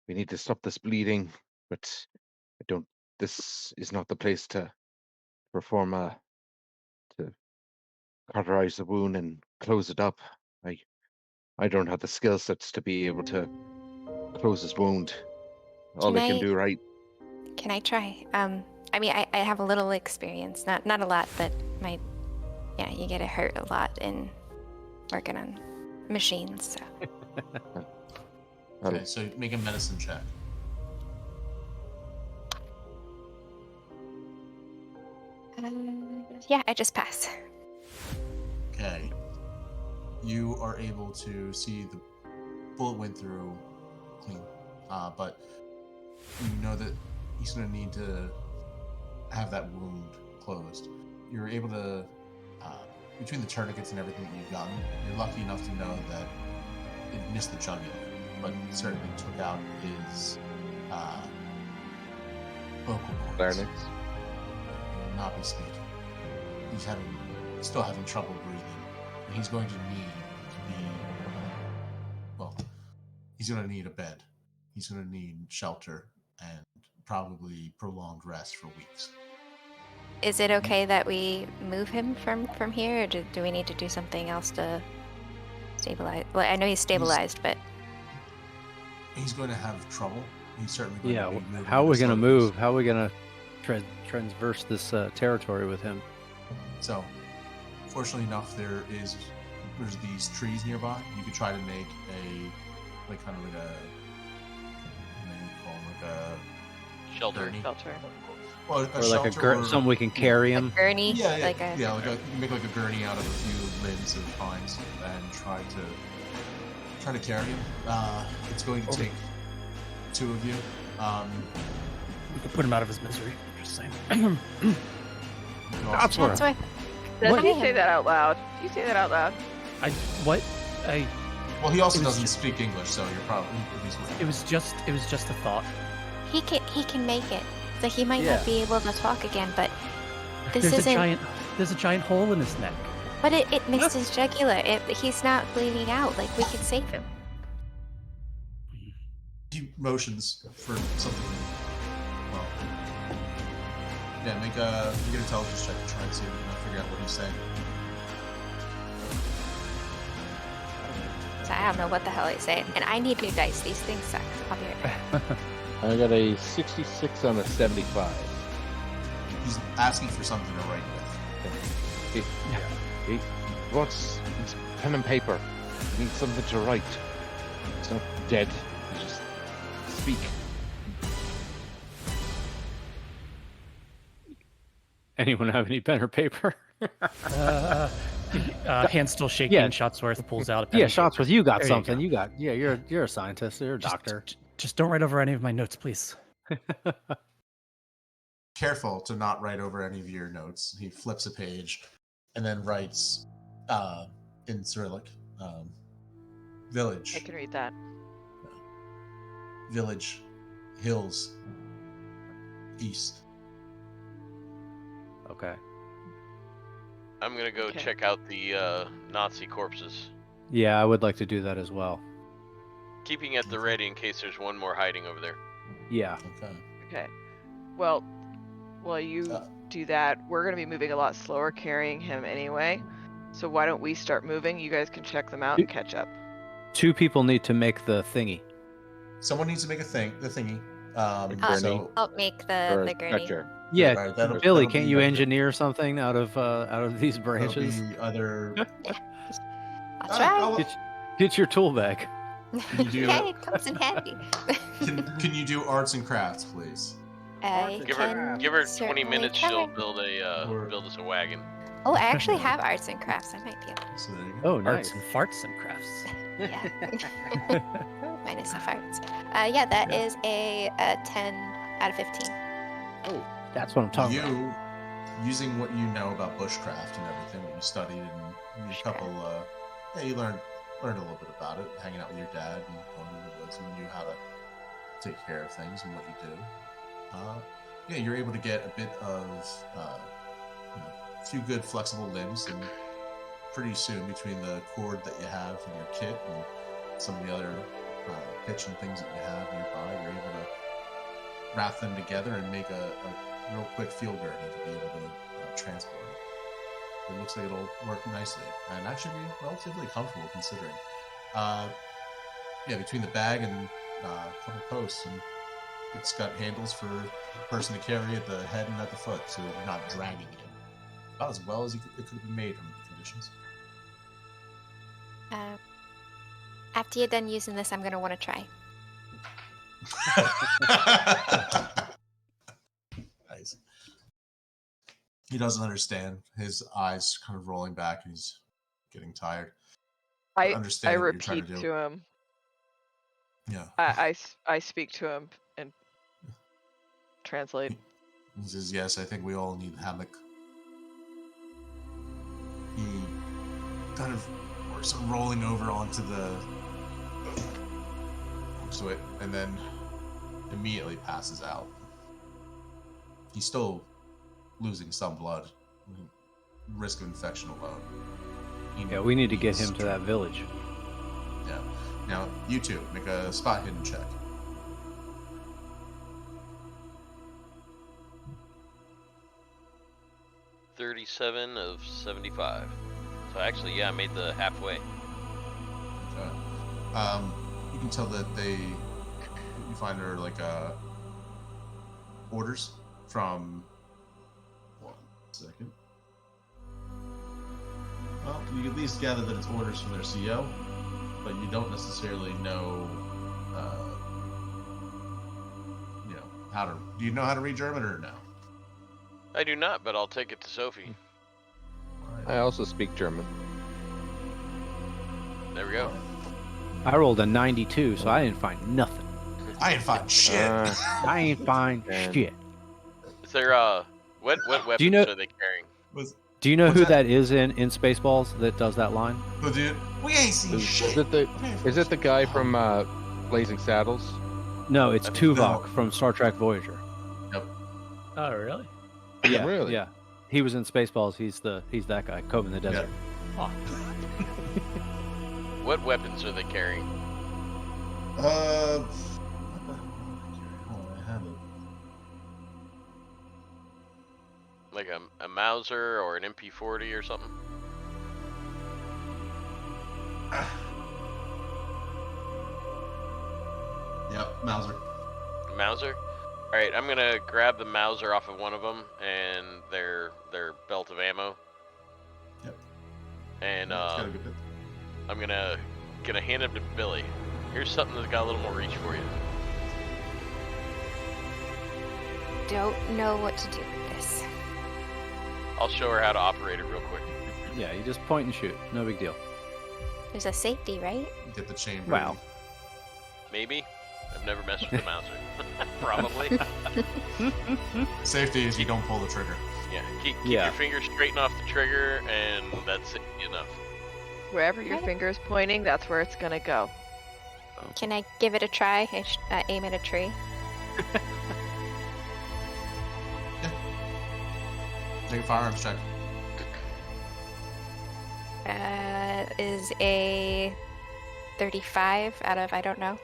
need to stop this bleeding, but I don't. This is not the place to perform to cauterize the wound and close it up. I don't have the skill sets to be able to close his wound. All I can do, right? Can I try? I mean, I have a little experience, not a lot, but you get hurt a lot in working on machines. So. okay, so make a medicine check. Yeah, I just pass. Okay. You are able to see the bullet went through clean, but you know that he's going to need to have that wound closed. You're able to, between the tourniquets and everything that you've gotten, you're lucky enough to know that it missed the jugular, but certainly took out his vocal cords. Larynx. He will not be speaking. He's still having trouble breathing. And he's going to need he's going to need a bed. He's going to need shelter and probably prolonged rest for weeks. Is it okay that we move him from here, or do we need to do something else to stabilize? Well, I know he's stabilized, but he's going to have trouble. He's certainly going to be moving. How are we going to move? How are we going to transverse this territory with him? So, fortunately enough, there's these trees nearby. You could try to make a Shelter. Shelter. Well, Or like something we can carry him. a gurney, Yeah, you can make like a gurney out of a few limbs of pines and try to carry him. It's going to take two of you. We could put him out of his misery. Just saying. That's why. Does he say that out loud? You say that out loud. Well, he also doesn't speak English, so you're probably. It was just a thought. He can make it. So he might not be able to talk again, but There's a giant hole in his neck. But it missed his jugular. He's not bleeding out. Like, we could save him. He motions for something. Well, yeah, make an intelligence check to try and see if you can figure out what he's saying. So I don't know what the hell he's saying. And I need new dice. These things suck. I'll be right back. I got a 66 on a 75. He's asking for something to write with. He wants pen and paper. He needs something to write. He's not dead. He's just speak. Anyone have any pen or paper? Hand still shaking. Yeah. Shotsworth pulls out a pen. Yeah, Shotsworth, you got There you something. go. You got. Yeah, you're a scientist. You're a doctor. Just don't write over any of my notes, please. Careful to not write over any of your notes. He flips a page and then writes in Cyrillic, village. I can read that. Village hills east. Okay. I'm gonna go Okay. check out the Nazi corpses. Yeah, I would like to do that as well. Keeping at the ready in case there's one more hiding over there. Yeah. Okay. Okay. Well, while you do that, we're going to be moving a lot slower carrying him anyway. So why don't we start moving? You guys can check them out and catch up. 2 people need to make the thingy. Someone needs to make the thingy. Gurney. So I'll make Or the a gurney. stretcher. Yeah, Alright, that'll Billy, be can't you either- engineer something out of these that'll branches? be either. I'll try. Get your tool bag. you do Okay, it comes in handy. Can you do arts and crafts, please? I Give her can 20 certainly minutes. try. She'll build us a wagon. Oh, I actually have arts and crafts. I might be able So there you go. Oh, nice. Arts and farts and crafts. Yeah. Minus the farts. Yeah, that is a 10 out of 15. Oh, that's what I'm talking about. You, using what you know about bushcraft and everything that you studied and a couple, you learned a little bit about it, hanging out with your dad and going to the woods, and you knew how to take care of things and what you do. You're able to get a bit of a few good flexible limbs, and pretty soon between the cord that you have in your kit and some of the other pitch and things that you have nearby, you're able to wrap them together and make a real quick field gurney to be able to transport it. It looks like it'll work nicely and actually be relatively comfortable considering. Between the bag and a couple posts, and it's got handles for the person to carry at the head and at the foot, so you're not dragging it. About as well as it could have been made under the conditions. After you're done using this, I'm going to want to try. Nice. He doesn't understand. His eyes kind of rolling back. He's getting tired. I understand what you're trying repeat to do. to him. Yeah. I speak to him and translate. He says, "Yes, I think we all need hammock." He kind of works him rolling over onto it, and then immediately passes out. He's still losing some blood. Risk of infection alone. Yeah, we need to get him to that village. Yeah. Now, you two, make a spot hidden check. $37 of 75. So actually, yeah, I made the halfway. Okay. You can tell that you find her like orders from. 1 second. Well, you can at least gather that it's orders from their CEO, but you don't necessarily know, how to. Do you know how to read German or no? I do not, but I'll take it to Sophie. I also speak German. There we go. I rolled a 92, so I didn't find nothing. I ain't find shit. I ain't find And- shit. Is there what weapons you know- are they carrying? Do you know What's who that? that is in Spaceballs that does that line? Well, dude, we ain't seen Is shit. it the guy from Blazing Saddles? No, it's No. Tuvok from Star Trek Voyager. Oh, really? Yeah, Really? Yeah, he was in Spaceballs. He's that guy, Cove in the Desert. Oh, What weapons are they carrying? What the hell did I carry? Oh, I have it. Like a Mauser or an MP40 or something? Yep, Mauser. Mauser? Alright, I'm gonna grab the Mauser off of one of them and their belt of ammo. Yep. And It's got a good bit. I'm gonna hand him to Billy. Here's something that's got a little more reach for you. Don't know what to do with this. I'll show her how to operate it real quick. Yeah, you just point and shoot. No big deal. There's a safety, right? Get the chamber. Wow. Maybe? I've never messed with the Mauser. Probably. Safety is you don't pull the trigger. Yeah, keep Yeah. your fingers straight off the trigger, and that's enough. Wherever your Right. finger's pointing, that's where it's gonna go. Can I give it a try? Aim at a tree. Make a firearms check. Is a 35 out of, I don't know.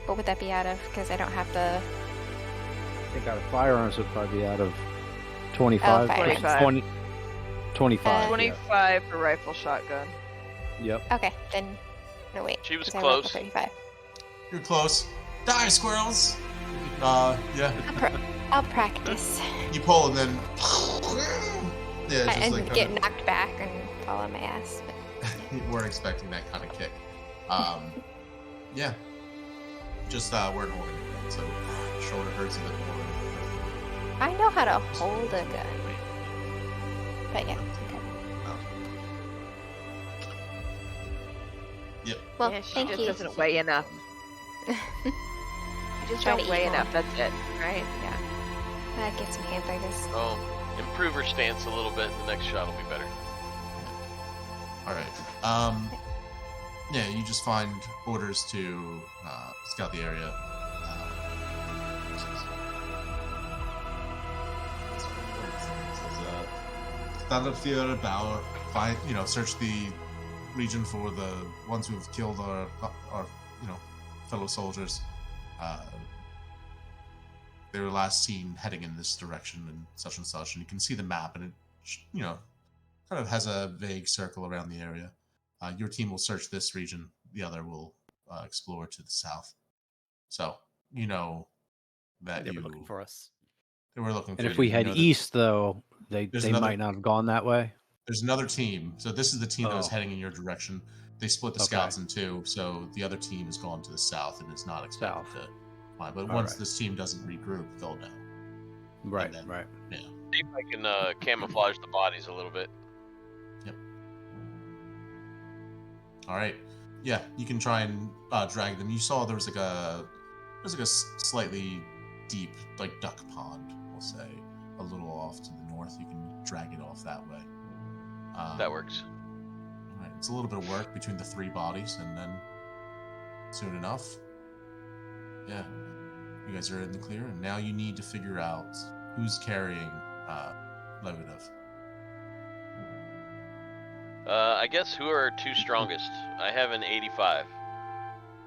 What would that be out of? Because I don't have the... I think out of firearms would probably be out of 25. Oh, firearms. 20, 25. 25 for rifle shotgun. Yep. Okay, then... No, wait. She was 'cause I rolled a close. 35. You're close. Die, squirrels! Yeah. I'll practice. You pull and then... Yeah, it's just And like... get knocked back and fall on my ass. You weren't expecting that kind of kick. Yeah. Just weren't holding it, so shoulder hurts a bit more. I know how to hold a gun. But yeah, okay. Yep. Well, Yeah, she thank just you. doesn't weigh enough. You just Try to don't eat weigh more. enough, that's it, right? Yeah. Get some hamburgers. Oh, improve her stance a little bit. The next shot will be better. All right. Yeah, you just find orders to scout the area. Stand up fear about find search the region for the ones who have killed our fellow soldiers. They were last seen heading in this direction and such, and you can see the map, and it kind of has a vague circle around the area. Your team will search this region. The other will explore to the south. So you know that They you were looking for us. They were looking for And you. if we You head know that east, though, they there's another- might not have gone that way. There's another team. So this is the team that was Oh. heading in your direction. They split the Okay. scouts in two. So the other team has gone to the south and is not expected South. to fly. But All once right. this team doesn't regroup, they'll know. Right, then- right. Yeah. See if I can camouflage the bodies a little bit. All right. Yeah, you can try and drag them. You saw there's like a slightly deep duck pond, we'll say, a little off to the north. You can drag it off that way. That works. All right. It's a little bit of work between the three bodies, and then soon enough, yeah, you guys are in the clear, and now you need to figure out who's carrying Lebedev. I guess who are our two strongest? I have an 85.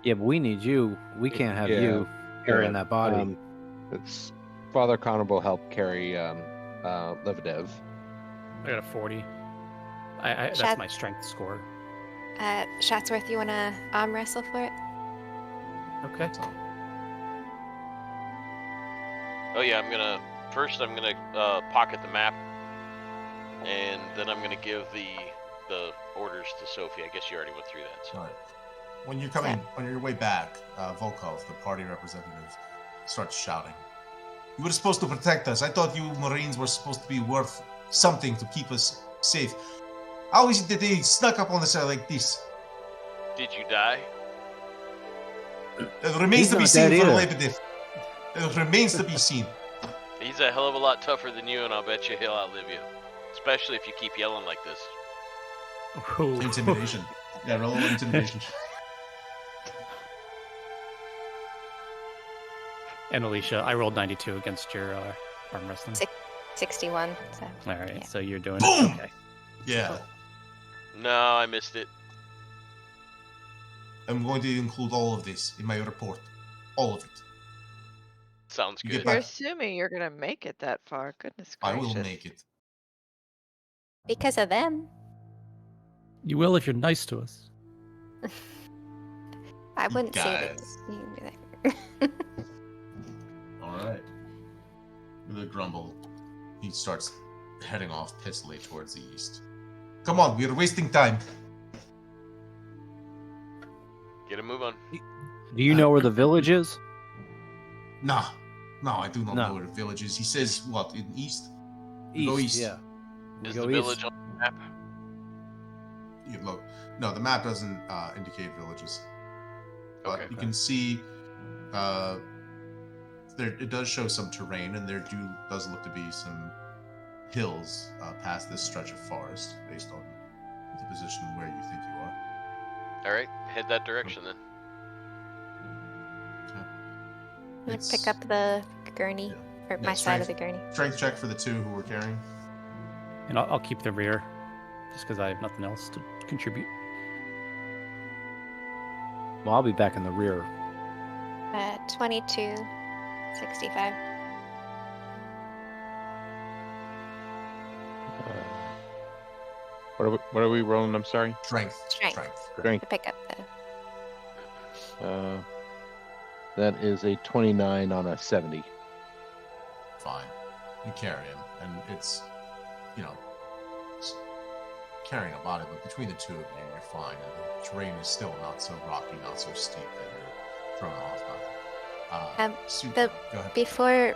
Yeah, but we need you. We can't have Yeah. you carrying that body. It's Father Connor will help carry Lebedev. I got a 40. That's Shad- my strength score. Shatsworth, you want to arm wrestle for it? Okay. So, Oh yeah, I'm gonna pocket the map, and then I'm gonna give the orders to Sophie. I guess you already went through that. So. all right. When you're on your way back, Volkov, the party representative, starts shouting. You were supposed to protect us. I thought you Marines were supposed to be worth something to keep us safe. How is it that they snuck up on us like this? Did you die? It remains He's to be not seen dead for either. Lebedev. It remains to be seen. He's a hell of a lot tougher than you, and I'll bet you he'll outlive you. Especially if you keep yelling like this. Ooh. Intimidation. Yeah, roll intimidation. And Alicia, I rolled 92 against your arm wrestling. 61. So. All right, yeah. so you're doing Boom! it. Okay. Yeah. No, I missed it. I'm going to include all of this in my report. All of it. Sounds You good. get You're back. assuming you're gonna make it that far. Goodness I gracious. will make it. Because of them. You will if you're nice to us. I wouldn't say that. Guys. You can do that. Alright. With a grumble, he starts heading off pistolly towards the east. Come on, we're wasting time. Get a move on. Do you know where the village is? Nah. No, I do not No. know where the village is. He says, what, in east? East. Go east. Yeah. We Is go the east. village on the map? You look. No, the map doesn't indicate villages. But Okay. you can see it does show some terrain, and there does look to be some hills past this stretch of forest, based on the position where you think you are. All right, head that direction then. gonna It's- pick up the gurney, Yeah. or Yeah, my side of strength- the gurney. Strength check for the two who were carrying. And I'll keep the rear, just because I have nothing else to contribute. Well, I'll be back in the rear. 22, 65. What are we rolling? I'm sorry. Strength. Strength. Strength. To pick up the. That is a 29 on a 70. Fine. You carry him, and it's, it's carrying a body, but between the two of you, you're fine. And the terrain is still not so rocky, not so steep that you're thrown off by it. Go ahead. Before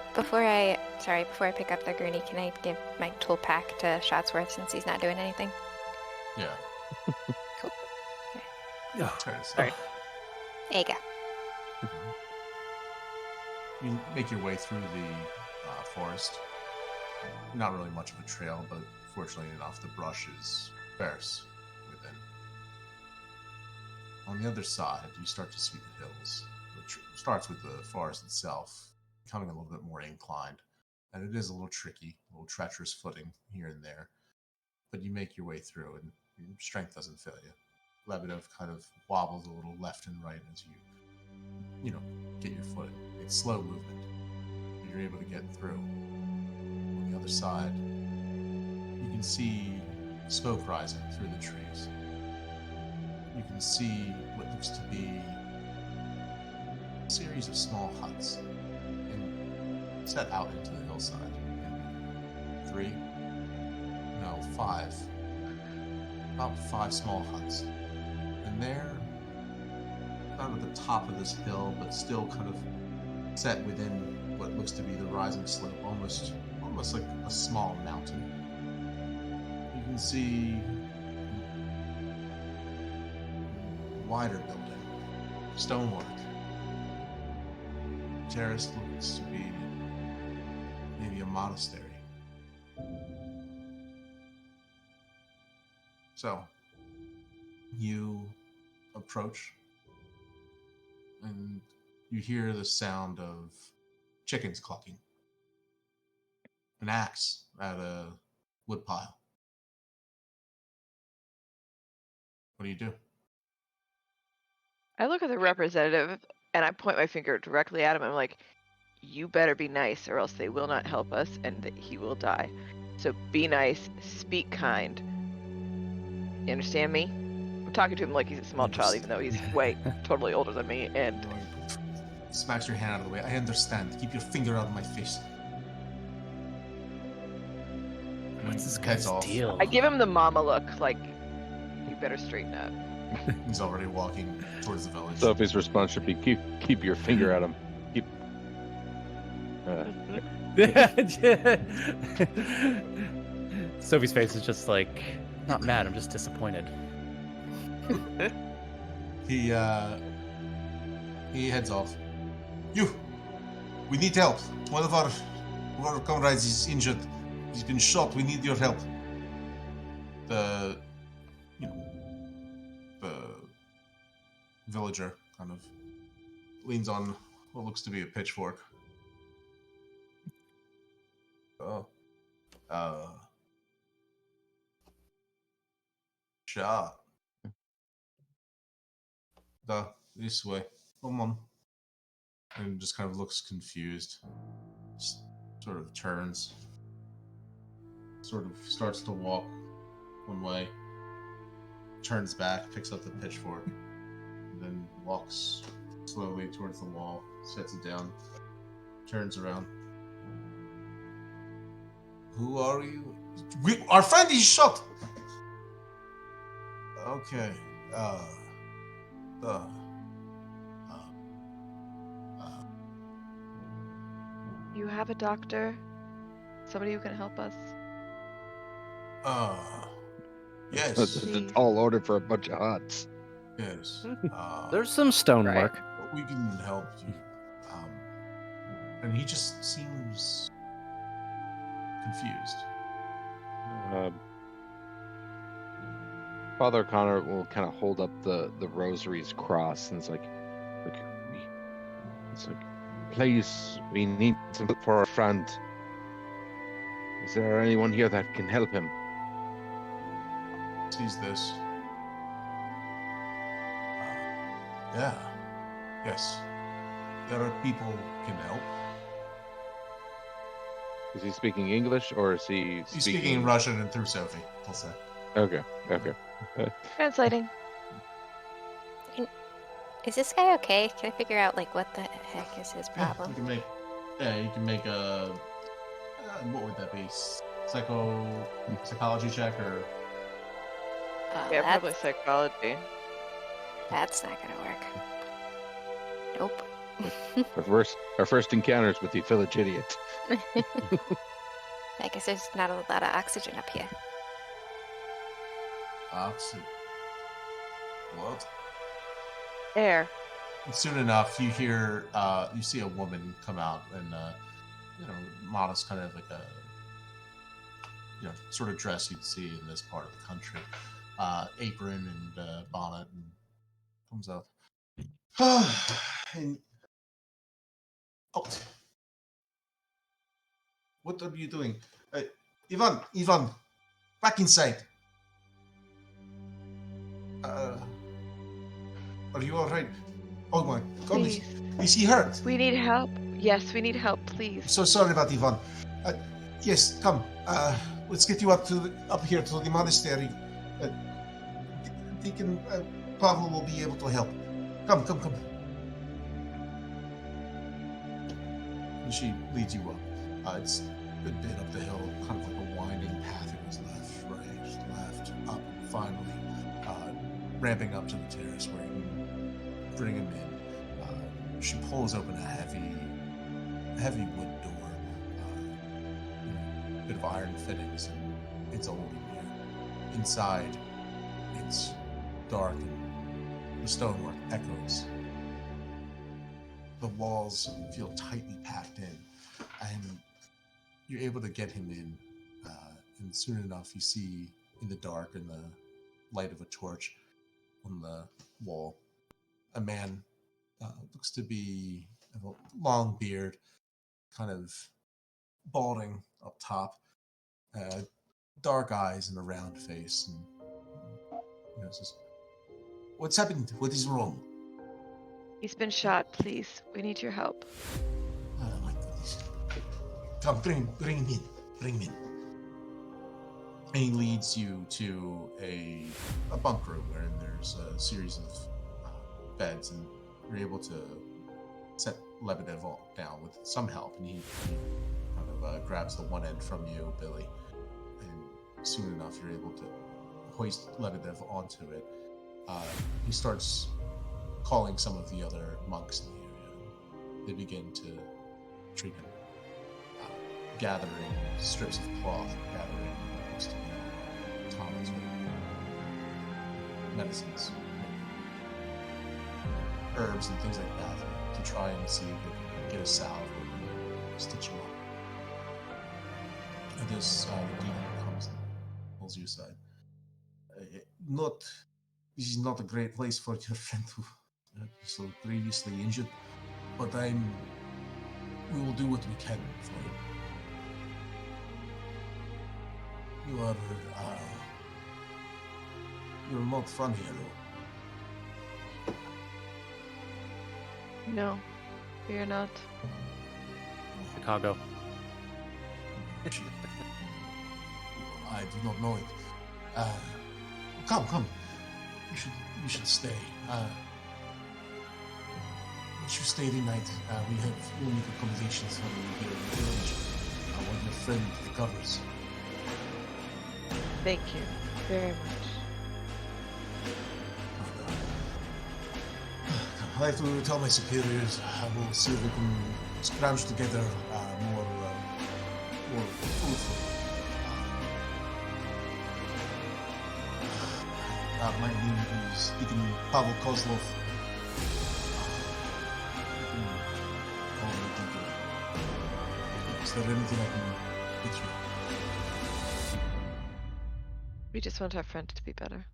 I pick up the gurney, can I give my tool pack to Shotsworth since he's not doing anything? Yeah. Cool. Oh, Try to sorry. There you go. You make your way through the forest. Not really much of a trail, but fortunately enough, the brush is sparse within. On the other side, you start to see the hills, which starts with the forest itself, becoming a little bit more inclined. And it is a little tricky, a little treacherous footing here and there. But you make your way through, and your strength doesn't fail you. Lebedev kind of wobbles a little left and right as you get your footing. It's slow movement. You're able to get through. On the other side, you can see smoke rising through the trees. You can see what looks to be a series of small huts and set out into the hillside. 5. About 5 small huts. And they're not at the top of this hill, but still kind of set within what looks to be the rising slope, almost like a small mountain. You can see a wider building, stonework. Terrace looks to be maybe a monastery. So, you approach, and you hear the sound of chickens clucking. An axe at a wood pile. What do you do? I look at the representative and I point my finger directly at him. I'm like, you better be nice or else they will not help us and that he will die. So be nice, speak kind. You understand me? I'm talking to him like he's a small child, even though he's way totally older than me. And Smacks your hand out of the way. I understand. Keep your finger out of my face. What's this Heads guy's off. deal? I give him the mama look, like, you better straighten up. He's already walking towards the village. Sophie's response should be keep your finger at him. Keep. Sophie's face is just like, not mad, I'm just disappointed. He heads off. We need help. One of our comrades is injured. He's been shot. We need your help. The villager kind of leans on what looks to be a pitchfork. Shot. This way. Come on. And just kind of looks confused. Just sort of turns. Sort of starts to walk one way. Turns back, picks up the pitchfork. And then walks slowly towards the wall. Sets it down. Turns around. Who are you? Our friend is shot! Okay. You have a doctor? Somebody who can help us? Yes. It's a tall order for a bunch of huts. Yes. There's some stonework. We can help you. And he just seems confused. Father Connor will kind of hold up the rosary's cross and it's like, look at me. It's like, Please, we need some help for our friend. Is there anyone here that can help him? Sees this. Yeah. Yes. There are people who can help. Is he speaking English or is he He's speaking in Russian and through Sophie. I'll say. Okay. Translating. Is this guy okay? Can I figure out like what the heck is his Yeah, problem? you can make a what would that be? Psychology check or Yeah, that's, probably psychology. that's not gonna work. Nope. Our first encounters with the village idiot. I guess there's not a lot of oxygen up here. oxygen. What? Air. And soon enough, you hear, you see a woman come out in, modest kind of like a, sort of dress you'd see in this part of the country. Apron and bonnet, and comes out. And, what are you doing? Ivan, back inside. Are you all right? Oh my goodness. Please. Is he hurt? We need help. Yes, we need help, I'm please. so sorry about Ivan. Yes, come. Let's get you up here to the monastery. Deacon Pavel will be able to help. Come. And she leads you up. It's a good bit up the hill, kind of like a winding path. It goes left, right, left, up, finally ramping up to the terrace where you can bring him in. She pulls open a heavy wood door, bit of iron fittings, and it's old in here. Inside, it's dark and the stonework echoes. The walls feel tightly packed in, and you're able to get him in. And soon enough, you see in the dark, in the light of a torch on the wall, a man looks to be have a long beard, kind of balding up top, dark eyes and a round face, and says, "What's happened? What is wrong?" He's been shot, please. We need your help. Oh my goodness! Come, bring him in. And he leads you to a bunk room wherein there's a series of beds, and you're able to set Lebedev down with some help, and he kind of grabs the one end from you, Billy, and soon enough you're able to hoist Lebedev onto it. He starts calling some of the other monks in the area. They begin to treat him, gathering strips of cloth, gathering tonics with medicines, herbs and things like that, to try and see if they can get a salve or stitch him up. And this the deacon comes and pulls you aside. This is not a great place for your friend who is so grievously injured, but we will do what we can for him. You're not from here, though. No, we are not. Chicago. I do not know it. Come. You should stay. You should stay the night. We have unique accommodations for you here in the village. When your friend recovers. Thank you very much. I have to tell my superiors. I will see if we can scrounge together more food for you. My name is Deacon Pavel Kozlov. Is there anything I can get you? We just want our friend to be better.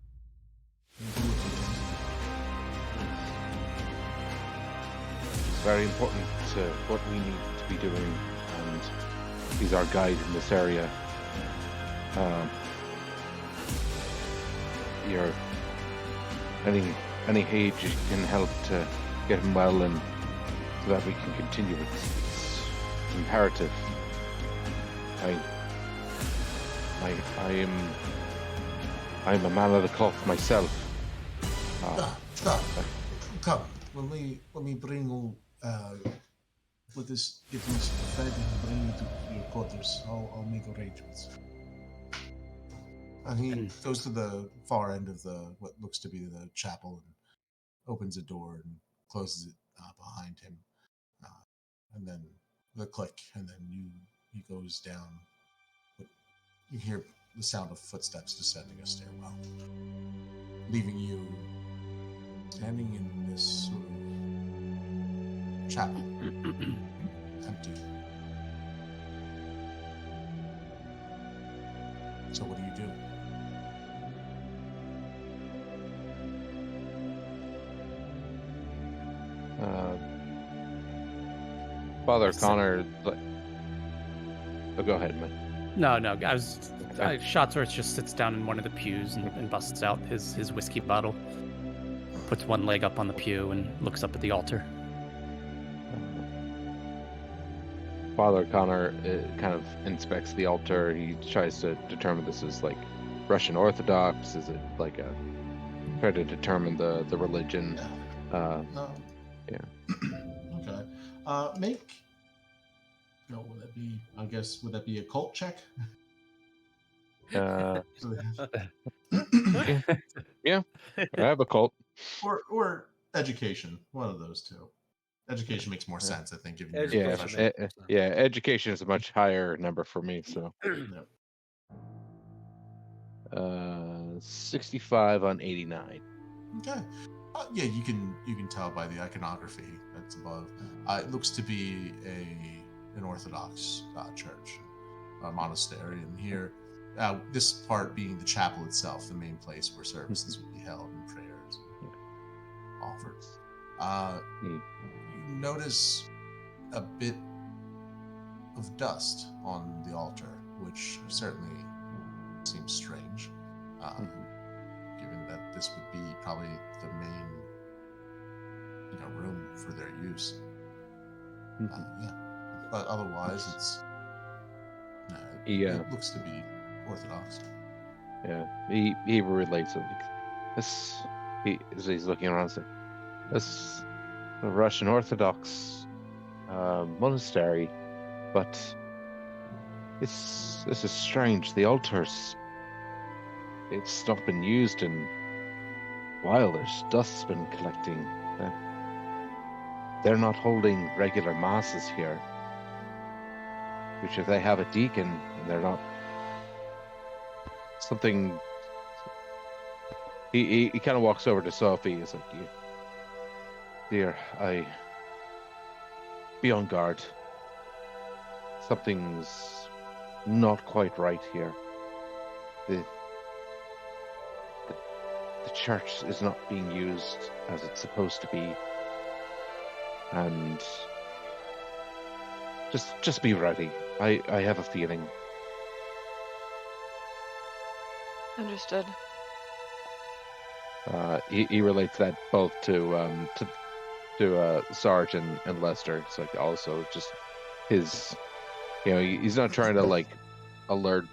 very important to what we need to be doing, and he's our guide in this area. Your any aid you can help to get him well, and so that we can continue. It's imperative. I'm a man of the cloth myself. Come. Let me bring you. Let us get you fed and bring you to your quarters. I'll make arrangements. And he goes to the far end of what looks to be the chapel and opens a door and closes it behind him. And then the click, and then he goes down. But you hear the sound of footsteps descending a stairwell, leaving you standing in this sort of chapel, empty. So what do you do? Father Connor, go ahead, man. No, Shotsworth just sits down in one of the pews and busts out his whiskey bottle, puts one leg up on the pew, and looks up at the altar. Father Connor kind of inspects the altar. He tries to determine this is like Russian Orthodox. Is it like try to determine the religion? No. Yeah. Okay. Make. No, would that be? I guess would that be a cult check? Yeah, I have a cult. Or education. One of those two. Education makes more sense, I think. Given your Yeah, profession. education is a much higher number for me. So, 65 on 89. Okay. Yeah, you can tell by the iconography that's above. It looks to be an Orthodox church, a monastery, and here, this part being the chapel itself, the main place where services would be held and prayers offered. You notice a bit of dust on the altar, which certainly seems strange, given that this would be probably the main, room for their use. But otherwise, it looks to be Orthodox. Yeah, he relates it like this. He's looking around and saying, "This a Russian Orthodox monastery, but this is strange. The altars, it's not been used in a while. There's dust's been collecting. They're not holding regular masses here. Which if they have a deacon and they're not something." He kind of walks over to Sophie. He's like, "Dear, be on guard. Something's not quite right here. The church is not being used as it's supposed to be, and just be ready. I have a feeling." Understood. He relates that both to Sarge and Lester. It's like also just his, he's not trying to like alert,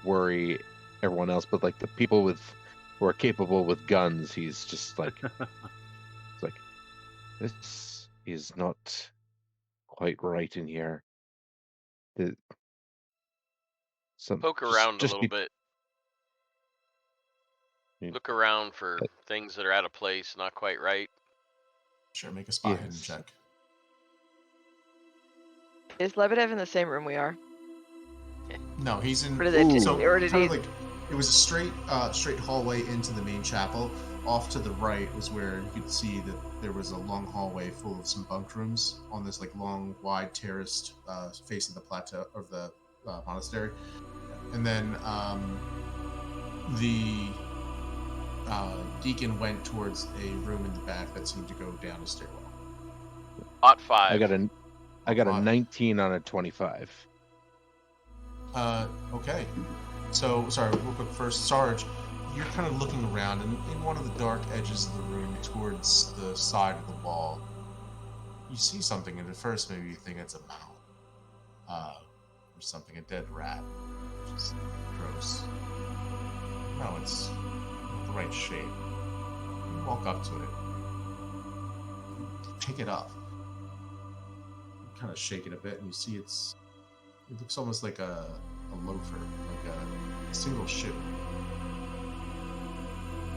worry everyone else, but like the people who are capable with guns, he's just like, it's like, this is not quite right in here. Poke around a little bit. Look around for things that are out of place, not quite right. Sure, make a spot hidden check. Is Lebedev in the same room we are? No, he's in. It was a straight hallway into the main chapel. Off to the right was where you could see that there was a long hallway full of some bunk rooms on this like long, wide, terraced face of the plateau of the monastery, and then the deacon went towards a room in the back that seemed to go down a stairwell. Ot 5. I got a Five. 19 on a 25. Okay. So, sorry, real quick first, Sarge, you're kind of looking around, and in one of the dark edges of the room towards the side of the wall, you see something, and at first maybe you think it's a mouth. Or something, a dead rat. Which is gross. No, it's not the right shape. You walk up to it. Pick it up. You kind of shake it a bit, and you see it looks almost like a loafer, like a single shoe.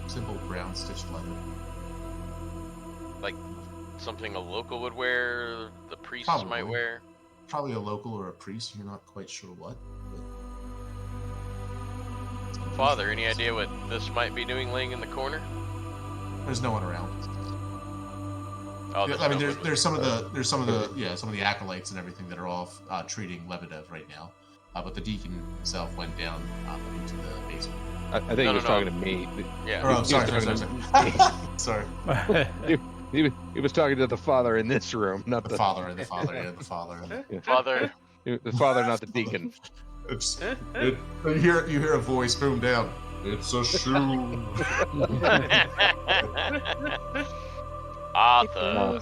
Simple brown stitched leather. Like something a local would wear, the priests Probably. might wear. Probably a local or a priest, you're not quite sure what. But Father, any idea what this might be doing laying in the corner? there's no one around. Oh, I mean, there's some of the acolytes and everything that are all treating Lebedev right now. But the deacon himself went down into the basement. I think he was talking to me. Yeah. Oh, sorry. Sorry. He was talking to the father in this room, not The father. The father. Father. The father, not the deacon. You hear a voice boom down. It's a shoe. Arthur.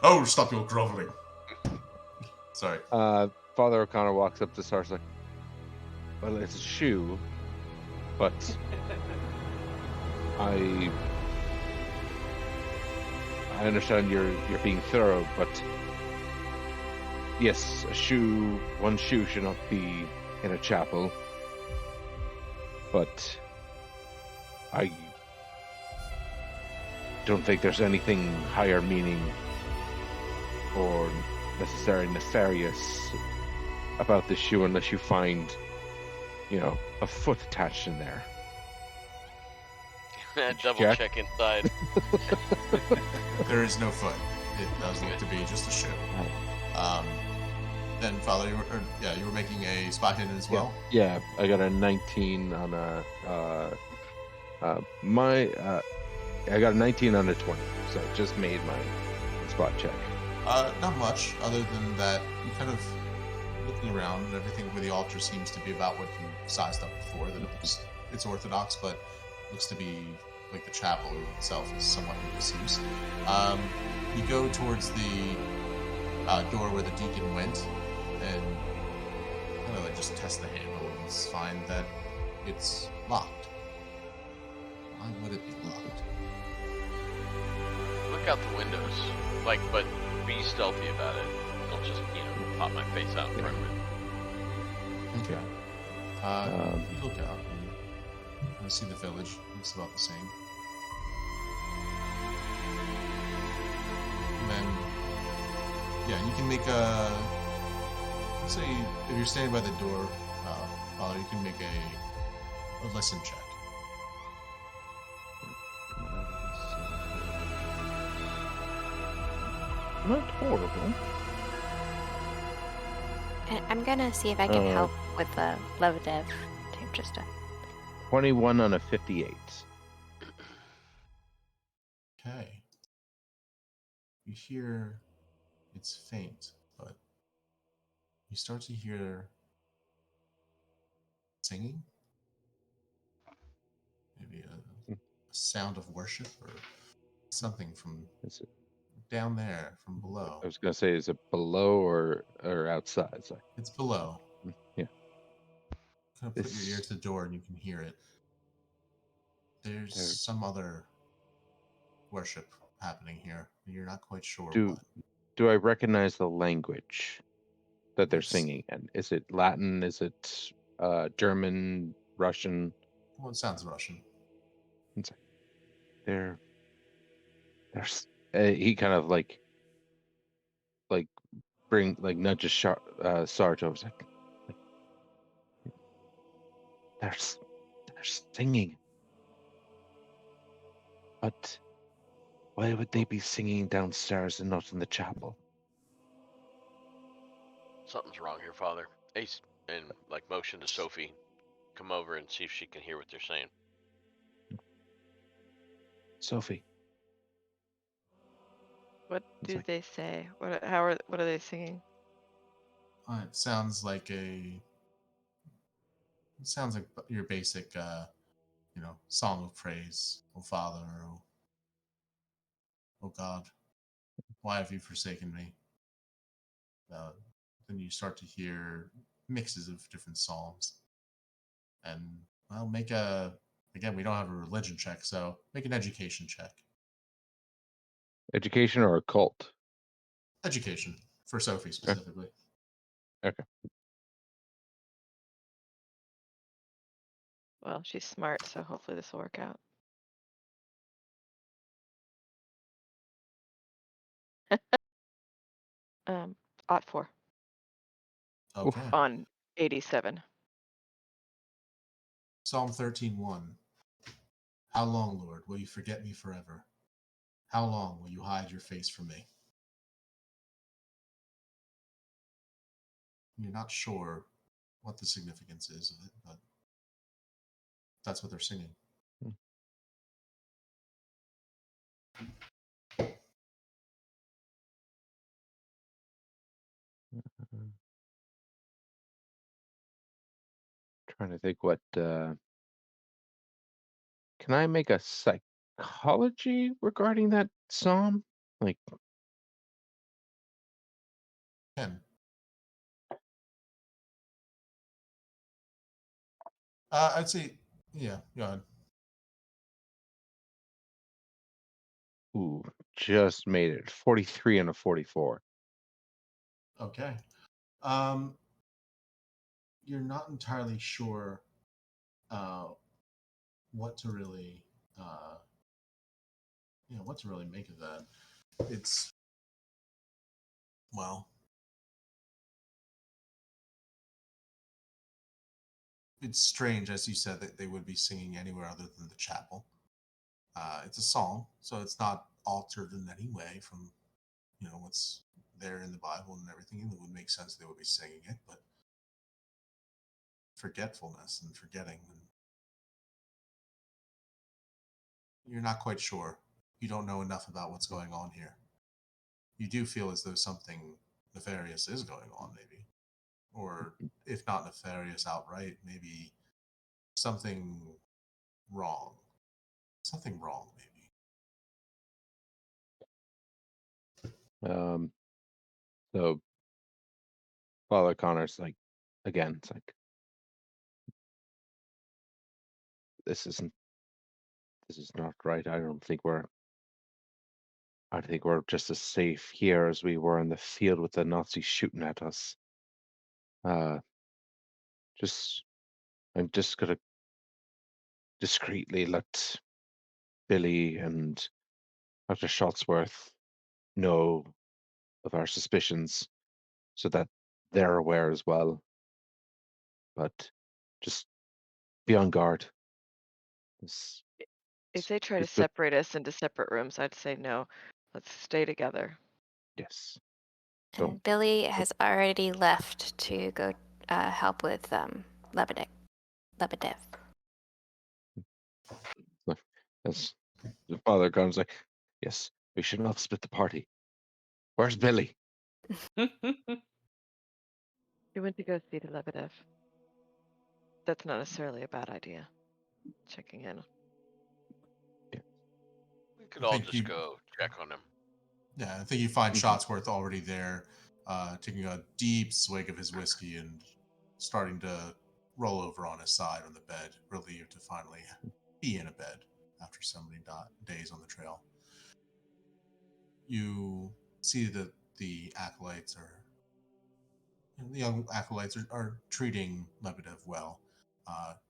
Oh, stop your groveling. Sorry. Father O'Connor walks up to Sarge like, well, it's a shoe, but I understand you're being thorough, but yes, one shoe should not be in a chapel, but I don't think there's anything higher meaning or necessarily nefarious about this shoe unless you find, a foot attached in there. Double check inside. There is no foot. It does look to be just a shoe. Then, Father, you were making a spot hidden as well. Yeah, I got a 19 on a I got a 19 on a 20, so I just made my spot check. Not much, other than that you kind of looking around, and everything where the altar seems to be about what you sized up before. That it's orthodox, but looks to be like the chapel itself is somewhat in disuse. You go towards the door where the deacon went, and kind of like just test the handle and find that it's locked. Why would it be locked? Look out the windows. But be stealthy about it. Don't just, pop my face out in front of it. Okay. You look out and see the village. Looks about the same. And then, you can make let's say, if you're standing by the door, Father, you can make a listen check. Not horrible. I'm gonna see if I can help with the Lebedev. Just a 21 on a 58. Okay. You hear it's faint, but you start to hear singing. Maybe a sound of worship or something from down there, from below. I was going to say, is it below or outside? It's below. Yeah. Kind of put your ear to the door and you can hear it. There's some other worship happening here. You're not quite sure what. Do I recognize the language that they're singing in? Is it Latin? Is it German, Russian? Well, it sounds Russian. He kind of nudges Sarge over. They're singing, but why would they be singing downstairs and not in the chapel? Something's wrong here, Father. Ace, and motion to Sophie, come over and see if she can hear what they're saying. Sophie, What It's do like, they say? What are they singing? It sounds like your basic, song of praise. Oh Father, oh God, why have you forsaken me? Uh, then you start to hear mixes of different psalms, and well, again. We don't have a religion check, so make an education check. education or occult? Education for Sophie specifically. Okay. Well, she's smart, so hopefully this will work out. Ought 4 Okay. on 87. Psalm 13:1. How long, Lord, will you forget me forever? How long will you hide your face from me? You're not sure what the significance is of it, but that's what they're singing. Trying to think what. Can I make a psychology regarding that psalm? Like, Ken. I'd say, yeah, go ahead. ooh, just made it 43 and a 44. Okay. You're not entirely sure uh, what to really, what to really make of that. It's well, it's strange, as you said, that they would be singing anywhere other than the chapel. It's a song, so it's not altered in any way from what's there in the Bible and everything. It would make sense they would be singing it, but forgetfulness and forgetting, and you're not quite sure. You don't know enough about what's going on here. You do feel as though something nefarious is going on, maybe, or if not nefarious outright, maybe something wrong. Something wrong, maybe. So Father Connor's like, again, it's like, this isn't, this is not right. I think we're just as safe here as we were in the field with the Nazis shooting at us. Uh, just, I'm just gonna discreetly let Billy and Dr. Shotsworth know of our suspicions so that they're aware as well. But just be on guard. This, If they try to this, but separate us into separate rooms, I'd say no. Let's stay together. yes, don't. And Billy has already left to go help with Lebedev. As the father comes, like, yes, we should not split the party. Where's Billy? We went to go see the Lebedev. That's not necessarily a bad idea. Checking in. We could I all think just go check on him. Yeah, I think you find Mhm. Shotsworth already there, taking a deep swig of his whiskey and starting to roll over on his side on the bed, relieved to finally be in a bed after so many days on the trail. You see that the acolytes the young acolytes are treating Lebedev well,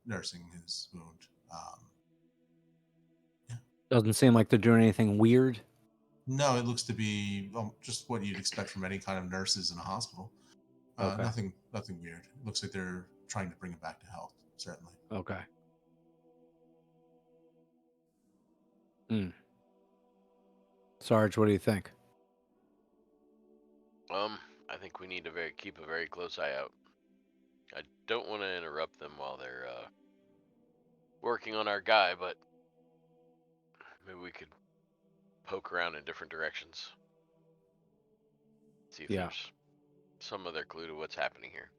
nursing his wound. Yeah. Doesn't seem like they're doing anything weird. No, it looks to be just what you'd expect from any kind of nurses in a hospital. Okay. Nothing weird. It looks like they're trying to bring him back to health. Certainly. Okay. Hmm. Sarge, what do you think? I think we need to keep a very close eye out. I don't want to interrupt them while they're working on our guy, but maybe we could poke around in different directions. see if Yeah. there's some other clue to what's happening here.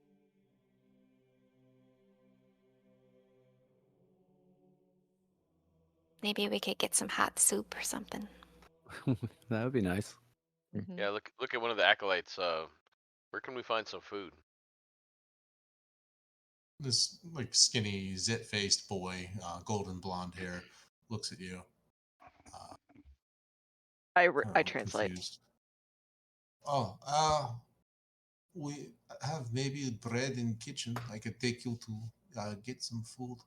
Maybe we could get some hot soup or something. That would be nice. Mhm. Yeah, look at one of the acolytes. Where can we find some food? This like skinny, zit-faced boy, golden blonde hair, looks at you. I translate. Confused. Oh, we have maybe bread in kitchen. I could take you to get some food.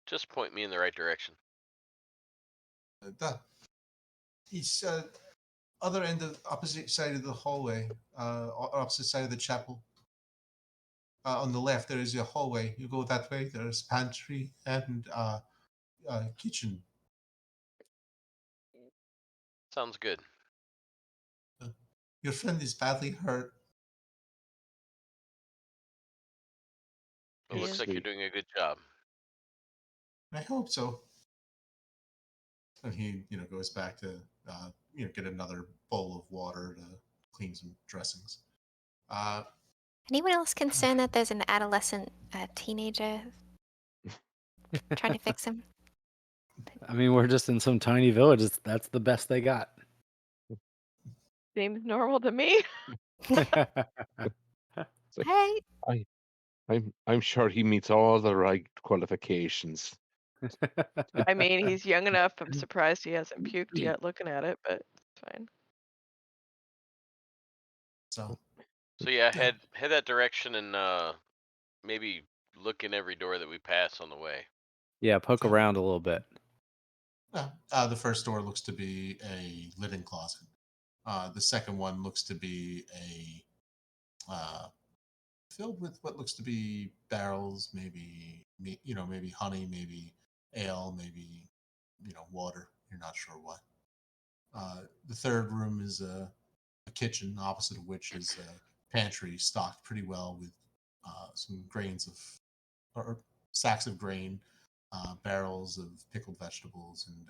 Just point me in the right direction. The It's other end of opposite side of the hallway, opposite side of the chapel. On the left, there is a hallway. You go that way. There's pantry and kitchen. Sounds good. Your friend is badly hurt. Well, He looks is. like you're doing a good job. I hope so. And he, goes back to, get another bowl of water to clean some dressings. Anyone else concerned that there's an adolescent teenager trying to fix him? I mean, we're just in some tiny village. That's the best they got. Seems normal to me. It's like, Hey, I'm sure he meets all the right qualifications. I mean, he's young enough. I'm surprised he hasn't puked yet looking at it, but it's fine. So So yeah, head that direction and maybe look in every door that we pass on the way. Yeah, poke Okay. around a little bit. The first door looks to be a linen closet. The second one looks to be filled with what looks to be barrels, maybe maybe honey, maybe ale, maybe water. You're not sure what. The third room is a kitchen, opposite of which is a pantry stocked pretty well with some grains of or sacks of grain, barrels of pickled vegetables, and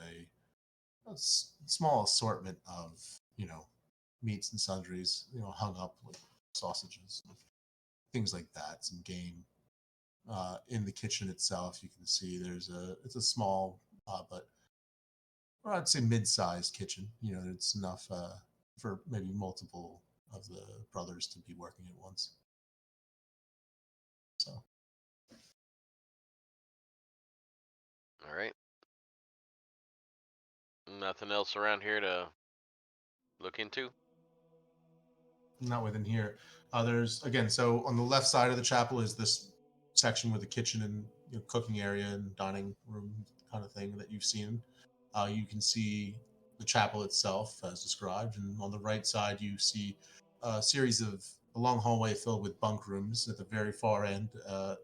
a small assortment of meats and sundries, hung up with sausages, things like that. Some game. In the kitchen itself, you can see it's a small, but or I'd say mid-sized kitchen. It's enough for maybe multiple of the brothers to be working at once. So All right. Nothing else around here to look into? not within here. There's again, so on the left side of the chapel is this section with the kitchen and cooking area and dining room kind of thing that you've seen. You can see the chapel itself as described, and on the right side you see a series of a long hallway filled with bunk rooms. At the very far end,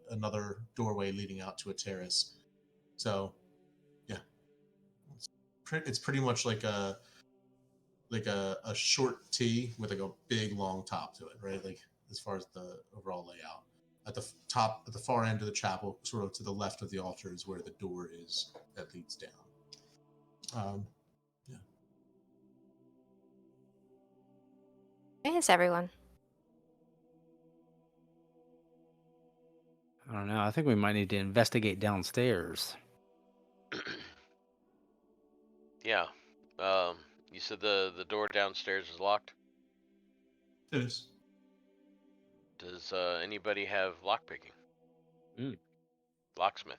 another doorway leading out to a terrace. So, yeah, it's pretty much like a short T with like a big long top to it, right? Like as far as the overall layout. At the top, at the far end of the chapel, sort of to the left of the altar, is where the door is that leads down. Yeah. where is everyone? I don't know. I think we might need to investigate downstairs. Yeah. You said the door downstairs is locked. It is. Does anybody have lockpicking? Mm. Locksmith.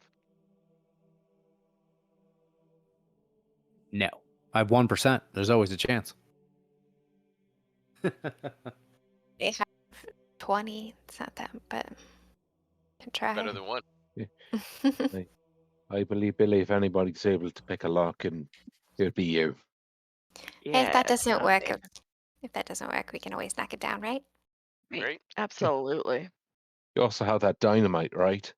No. I have 1%. There's always a chance. They have 20. It's not that, but can try. Better than one. I believe, Billy, if anybody's able to pick a lock, and it'd be you. Hey, if that it's doesn't not work, me. if that doesn't work, we can always knock it down, right? Right? Absolutely. You also have that dynamite, right?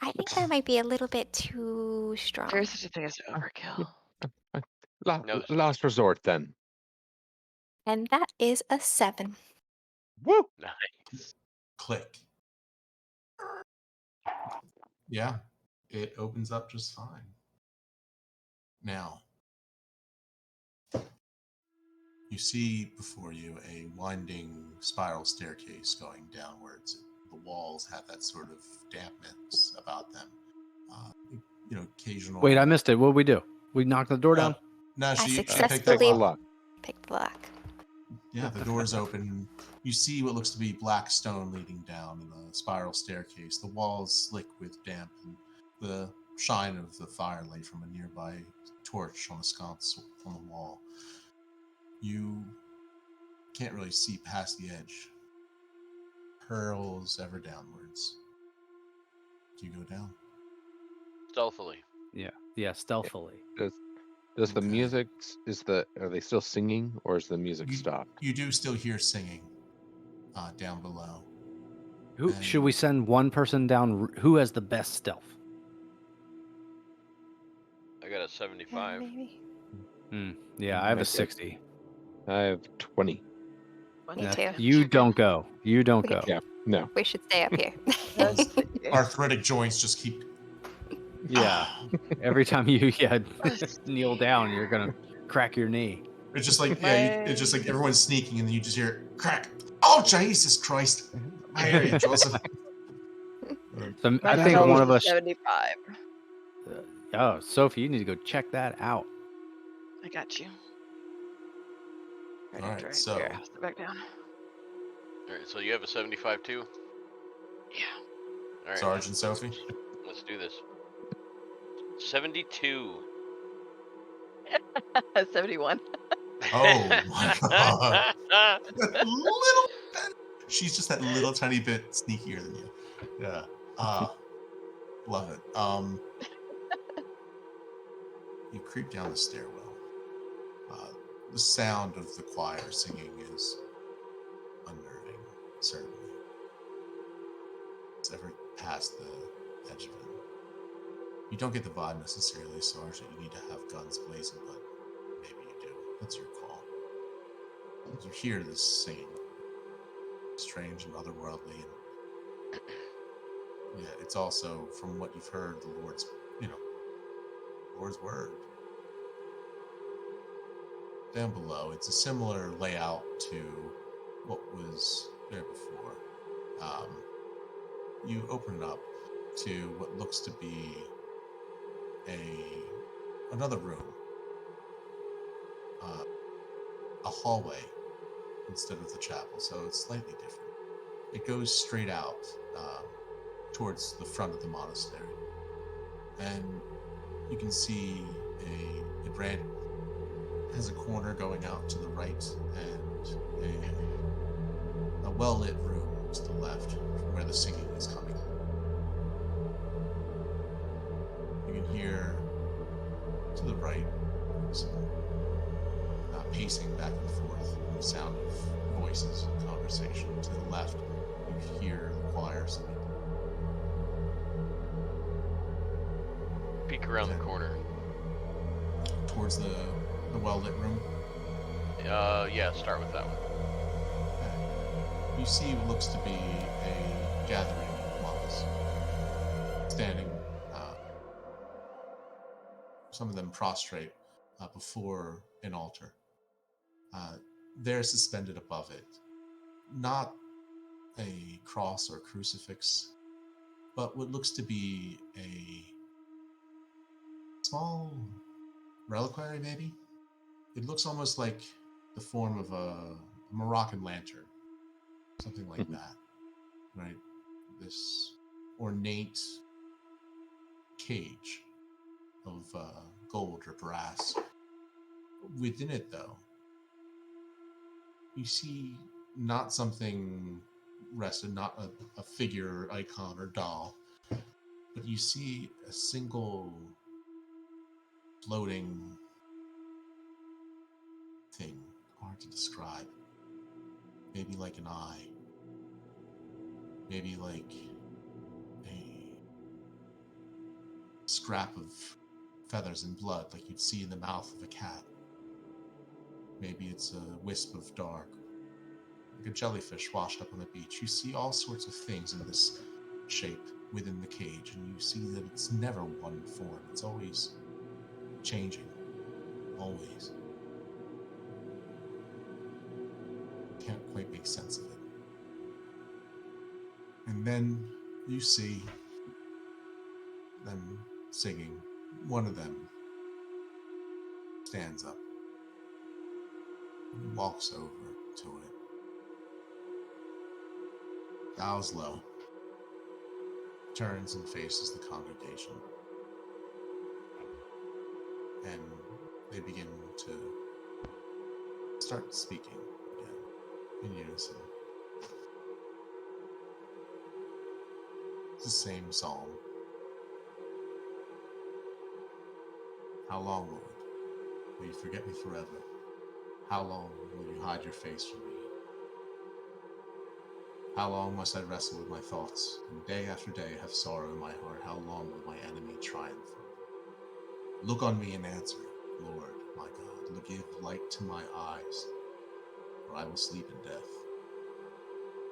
I think that might be a little bit too strong. There's such a thing as overkill. No, Last resort, then. And that is a 7. Woo! nice. Click. Yeah, it opens up just fine. Now, You see before you a winding spiral staircase going downwards. The walls have that sort of dampness about them. Occasional. Wait, I missed it. What did we do? We knocked the door down? No, I she picked successfully that lock. picked the lock. Yeah, the door's open. You see what looks to be black stone leading down in a spiral staircase. The walls slick with damp and the shine of the firelight from a nearby torch on a sconce on the wall. You can't really see past the edge. Hurls ever downwards. Do you go down? Stealthily. Yeah, stealthily. Does the Okay. music are they still singing, or is the music stopped? You do still hear singing down below. Who And- should we send one person down? Who has the best stealth? I got a 75. Maybe. Yeah, I have a Okay. 60. I have 20. Me Now, too. You don't go. You don't Okay. go. Yeah, no. We should stay up here. Arthritic joints just keep. Yeah. Every time you kneel down, you're gonna crack your knee. It's just like it's just like everyone's sneaking, and then you just hear crack. Oh Jesus Christ! I hear you, Joseph. So My I think stealth one is of us. 75. Oh, Sophie, you need to go check that out. I got you. All right, so- Here, sit back down. All right, so you have a 75 too? Yeah. All right. Sergeant Sophie. Let's do this. 72. 71. Oh my God! Little bit. She's just that little tiny bit sneakier than you. Yeah. Love it. You creep down the stairwell. The sound of the choir singing is unnerving, certainly. It's ever past the edge of it. You don't get the vibe necessarily, Sarge, that you need to have guns blazing, but maybe you do. That's your call. You hear this singing. Strange and otherworldly. And yeah, it's also, from what you've heard, the Lord's word. Down below, it's a similar layout to what was there before. You open it up to what looks to be another room, a hallway instead of the chapel, so it's slightly different. It goes straight out towards the front of the monastery, and you can see it has a corner going out to the right and a well-lit room to the left from where the singing is coming. You can hear to the right some pacing back and forth, the sound of voices and conversation. To the left, you hear the choir singing. Peek around the corner. Towards the well-lit room. Yeah, start with that one. You see what looks to be a gathering of monks standing, some of them prostrate before an altar. They're suspended above it. Not a cross or crucifix, but what looks to be a small reliquary, maybe? It looks almost like the form of a Moroccan lantern. Something like that, right? This ornate cage of gold or brass. Within it, though, you see not something rested, not a figure, icon, or doll, but you see a single floating thing, hard to describe. Maybe like an eye. Maybe like a scrap of feathers and blood like you'd see in the mouth of a cat. Maybe it's a wisp of dark, like a jellyfish washed up on the beach. You see all sorts of things in this shape within the cage, and you see that it's never one form. It's always changing. Always. quite make sense of it. And then you see them singing. One of them stands up and walks over to it, bows low, turns and faces the congregation, and they begin to start speaking again in unison. It's the same psalm. How long, Lord, will you forget me forever? How long will you hide your face from me? How long must I wrestle with my thoughts, and day after day have sorrow in my heart? How long will my enemy triumph? Look on me and answer, Lord, my God. Give light to my eyes, or I will sleep in death.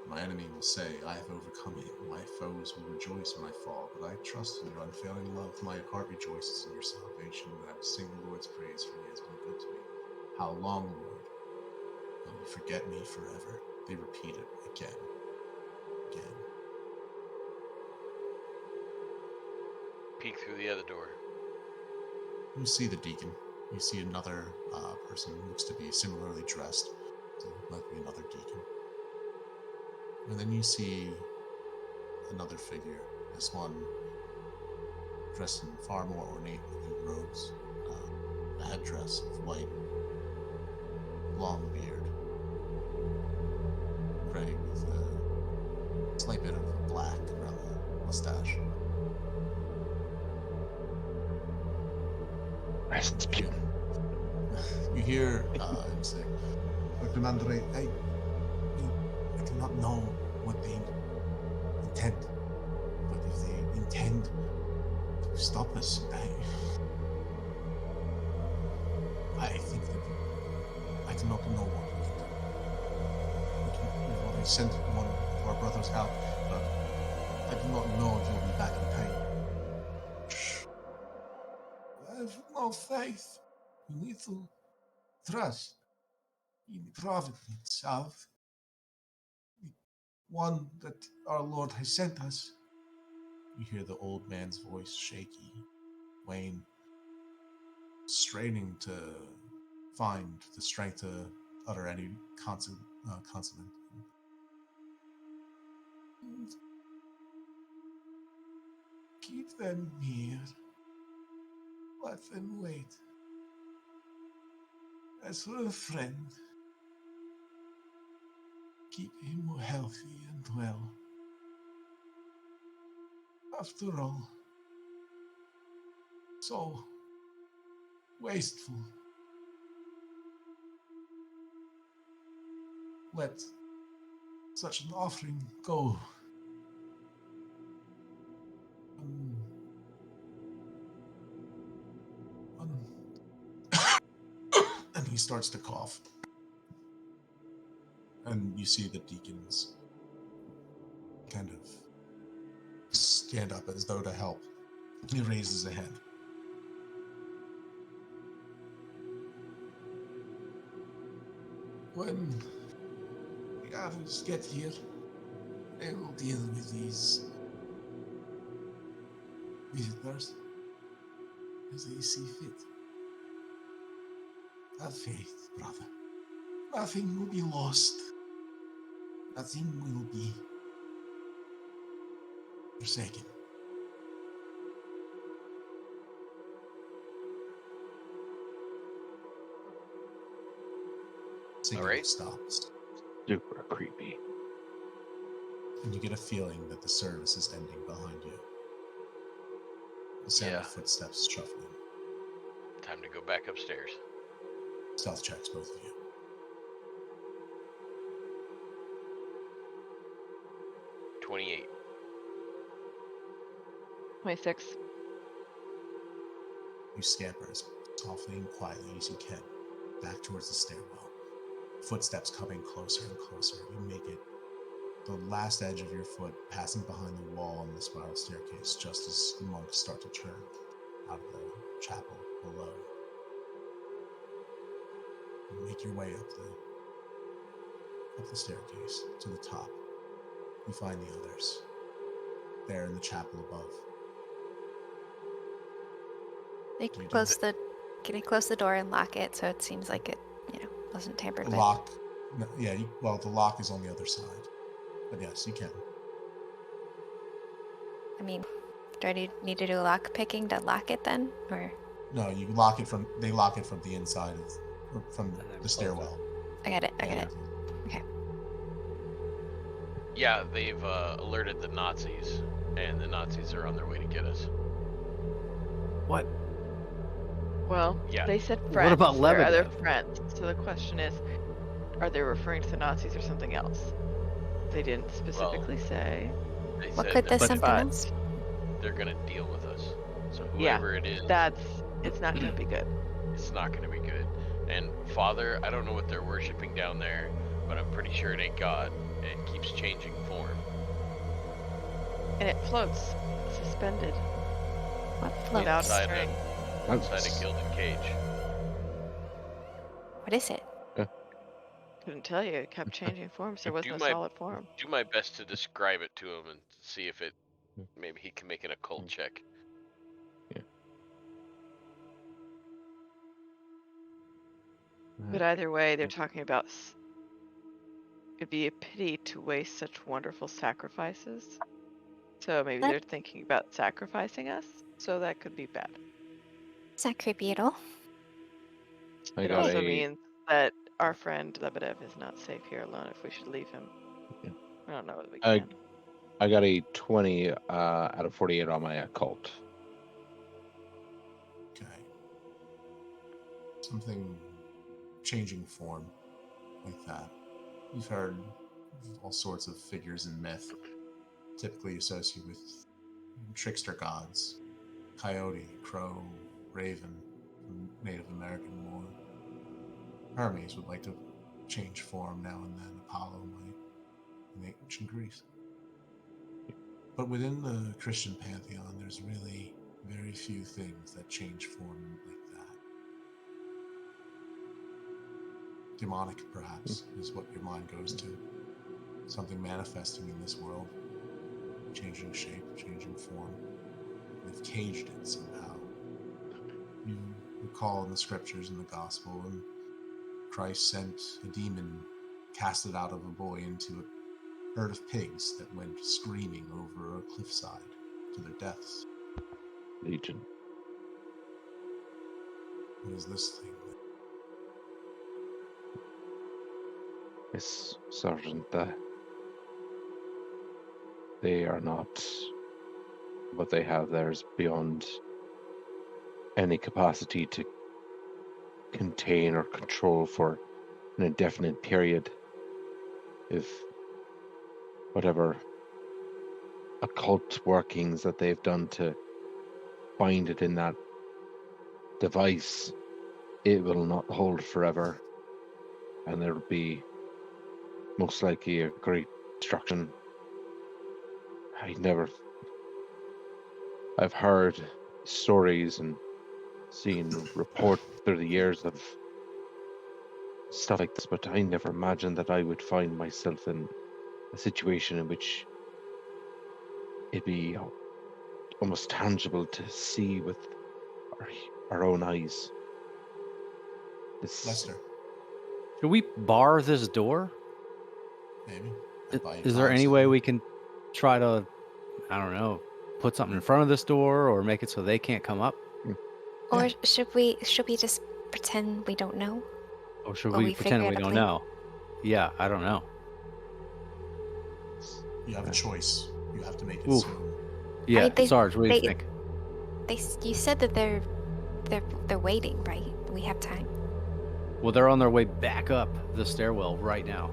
My enemy will say, I have overcome him. My foes will rejoice when I fall, but I trust in your unfailing love. My heart rejoices in your salvation, and I will sing the Lord's praise, for he has been good to me. How long, Lord, will you forget me forever? They repeat it again. Peek through the other door. You see the deacon. You see another person who looks to be similarly dressed. So likely another deacon. And then you see another figure. This one dressed in far more ornate looking robes. A headdress of white, long beard, gray with a slight bit of black around the mustache. You hear him say, Commander, I do not know what they intend, but if they intend to stop us, I think that I do not know what we can do. We've already sent one of our brothers out, but I do not know if he'll be back in time. I have no faith. We need to trust in the providence of the one that our Lord has sent us. You hear the old man's voice shaky, Wayne, straining to find the strength to utter any consonant. Keep them near. Let them wait. As for a friend, keep him healthy and well. After all, so wasteful. Let such an offering go. And he starts to cough. And you see the deacons kind of stand up as though to help. He raises a hand. When the others get here, they will deal with these visitors as they see fit. Have faith, brother. Nothing will be lost. Nothing will be forsaken. Singing Alright. stops, Super creepy. and you get a feeling that the service is ending behind you. The sound of footsteps shuffling. Time to go back upstairs. Stealth checks, both of you. 28. 26. You scamper as softly and quietly as you can back towards the stairwell. Footsteps coming closer and closer. You make it the last edge of your foot passing behind the wall on the spiral staircase just as the monks start to turn out of the chapel below. You make your way up up the staircase to the top. You find the others there in the chapel above. They Do you do can I close the door and lock it so it seems like it, wasn't tampered The with? lock. No, yeah, the lock is on the other side. But yes, you can. I mean, do I need to do lock picking to lock it then, or? No, you lock it from. They lock it from the inside from And then the close stairwell. I got it. Okay. Yeah, they've alerted the Nazis, and the Nazis are on their way to get us. What? Well, Yeah. they said What friends. about They're other Lebedev? friends. So the question is, are they referring to the Nazis or something else? They didn't specifically say. They What said could that this But- something but- else? they're gonna deal with us. So Yeah, whoever it is, It's not going to be good. it's not gonna be good. And Father, I don't know what they're worshiping down there, but I'm pretty sure it ain't God. It keeps changing form. And it floats, suspended, What without floats? Inside string. Inside a gilded cage. What is it? Couldn't tell you. It kept changing forms. There was Do no my- solid form. Do my best to describe it to him and see if maybe he can make an occult check. But either way, they're talking about it'd be a pity to waste such wonderful sacrifices. So maybe That- they're thinking about sacrificing us. So that could be bad. It's not creepy at all. It also means that our friend Lebedev is not safe here alone if we should leave him. Yeah. I don't know whether we I- can. I got a 20 out of 48 on my occult. Okay. Something changing form like that. You've heard all sorts of figures in myth, typically associated with trickster gods, coyote, crow, raven, from Native American lore. Hermes would like to change form now and then. Apollo might in ancient Greece. But within the Christian pantheon, there's really very few things that change form like that. Demonic, perhaps, is what your mind goes to. Something manifesting in this world, changing shape, changing form. They've caged it somehow. You recall in the scriptures in the gospel, and Christ sent a demon, cast it out of a boy into a herd of pigs that went screaming over a cliffside to their deaths. Legion. What is this thing? Yes, Sergeant. They are not. What they have there is beyond any capacity to contain or control for an indefinite period. If whatever occult workings that they've done to bind it in that device, it will not hold forever, and there will be most likely a great destruction. I've heard stories and seen reports through the years of stuff like this, but I never imagined that I would find myself in a situation in which it'd be almost tangible to see with our own eyes. Lester, Should we bar this door? maybe. Is there any way we can try to, I don't know, put something in front of this door or make it so they can't come up? Or should we just pretend we don't know? Or should Or we we pretend figure we out a don't plan? know? Yeah, I don't know. You have a choice. You have to make it Ooh. soon. Yeah, they- Sarge, what do you they- think? You said that they're waiting, right? We have time. Well, they're on their way back up the stairwell right now.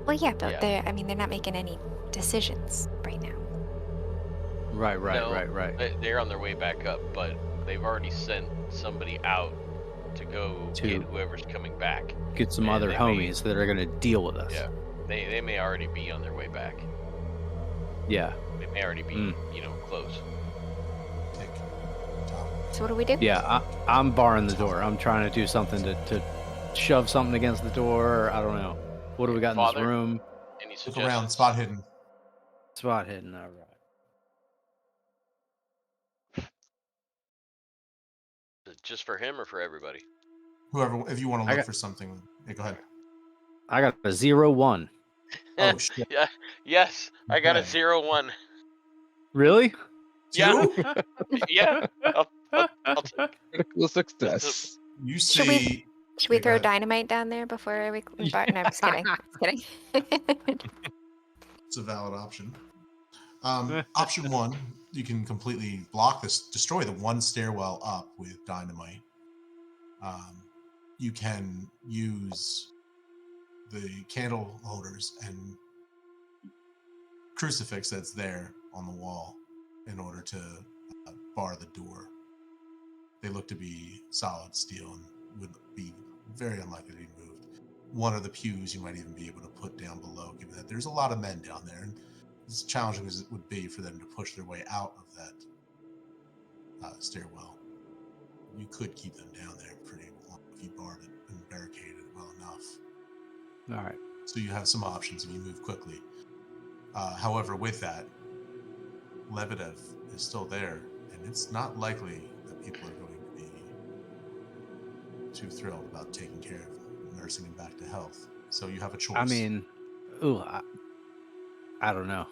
Well, yeah, but Yeah. they're not making any decisions right now. Right. No, they're on their way back up, but they've already sent somebody out to go get whoever's coming back. Get some And other they homies that are going to deal with us. Yeah, they may already be on their way back. Yeah. They may already be, close. Tick. Tock. So what do we do? Yeah, I'm barring the door. I'm trying to do something to shove something against the door. I don't know. What do we got in Father? this room? Any Look suggestions? around, spot hidden. Spot hidden. All right. Is it just for him or for everybody? Whoever, if you want to I look got- for something, yeah, go ahead. I got a 0-1. Oh shit! Yeah. Yes, I got a Okay. 0-1. Really? Yeah. Two? Yeah. I'll take Critical success. You Should we- see? Should we Yeah, go throw ahead. dynamite down there before we? No, I'm just kidding. Just kidding. It's a valid option. Option one, you can completely block this, destroy the one stairwell up with dynamite. You can use the candle holders and crucifix that's there on the wall in order to bar the door. They look to be solid steel and would be very unlikely to be moved. One of the pews you might even be able to put down below, given that there's a lot of men down there, and as challenging as it would be for them to push their way out of that stairwell, you could keep them down there pretty long if you barred it and barricaded it well enough. All right. So you have some options if you move quickly. However, with that, Lebedev is still there, and it's not likely that people are going to be too thrilled about taking care of nursing him back to health. So you have a choice. I mean, I don't know.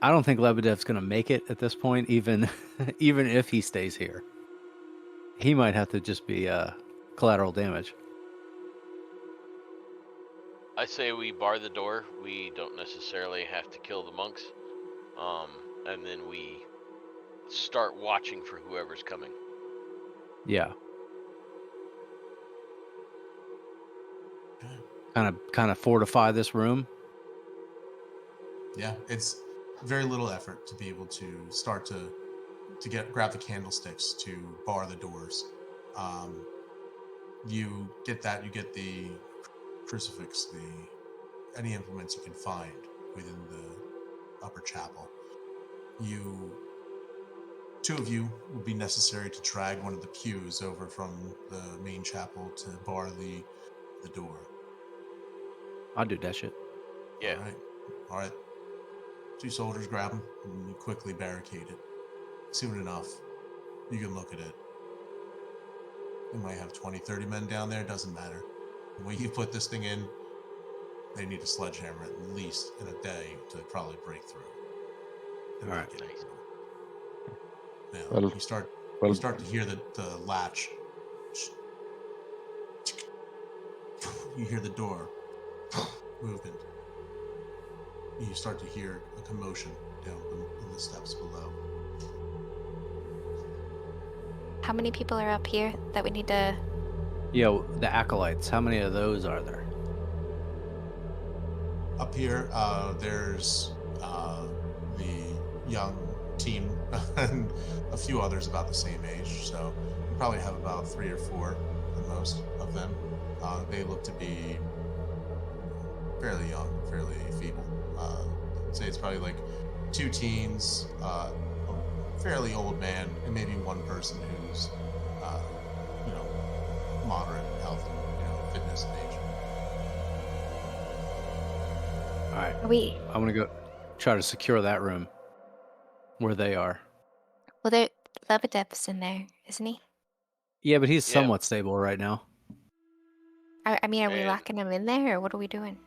I don't think Lebedev's going to make it at this point, even if he stays here. He might have to just be collateral damage. I say we bar the door. We don't necessarily have to kill the monks. And then we start watching for whoever's coming. Yeah. Okay. Kind of fortify this room. Yeah, it's very little effort to be able to start to grab the candlesticks to bar the doors. You get that. You get the crucifix, any implements you can find within the upper chapel. Two of you would be necessary to drag one of the pews over from the main chapel to bar the door. I'll do that shit. Yeah. All right. Two soldiers grab them, and you quickly barricade it. Soon enough, you can look at it. You might have 20, 30 men down there, doesn't matter. When you put this thing in, they need a sledgehammer at least in a day to probably break through. All right. Now, Well- you start well- to hear the latch. You hear the door movement. You start to hear a commotion down in the steps below. How many people are up here that we need to? Yo, the acolytes. How many of those are there? Up here, there's the young team and a few others about the same age. So you probably have about 3 or 4 at most of them. They look to be fairly young, fairly feeble. I'd say it's probably like 2 teens, a fairly old man, and maybe one person who's, moderate health and fitness and age. All right. Are we? I'm going to go try to secure that room where they are. Well, there. Lebedev's in there, isn't he? Yeah, but he's Yeah. somewhat stable right now. I mean, are we And- locking him in there, or what are we doing?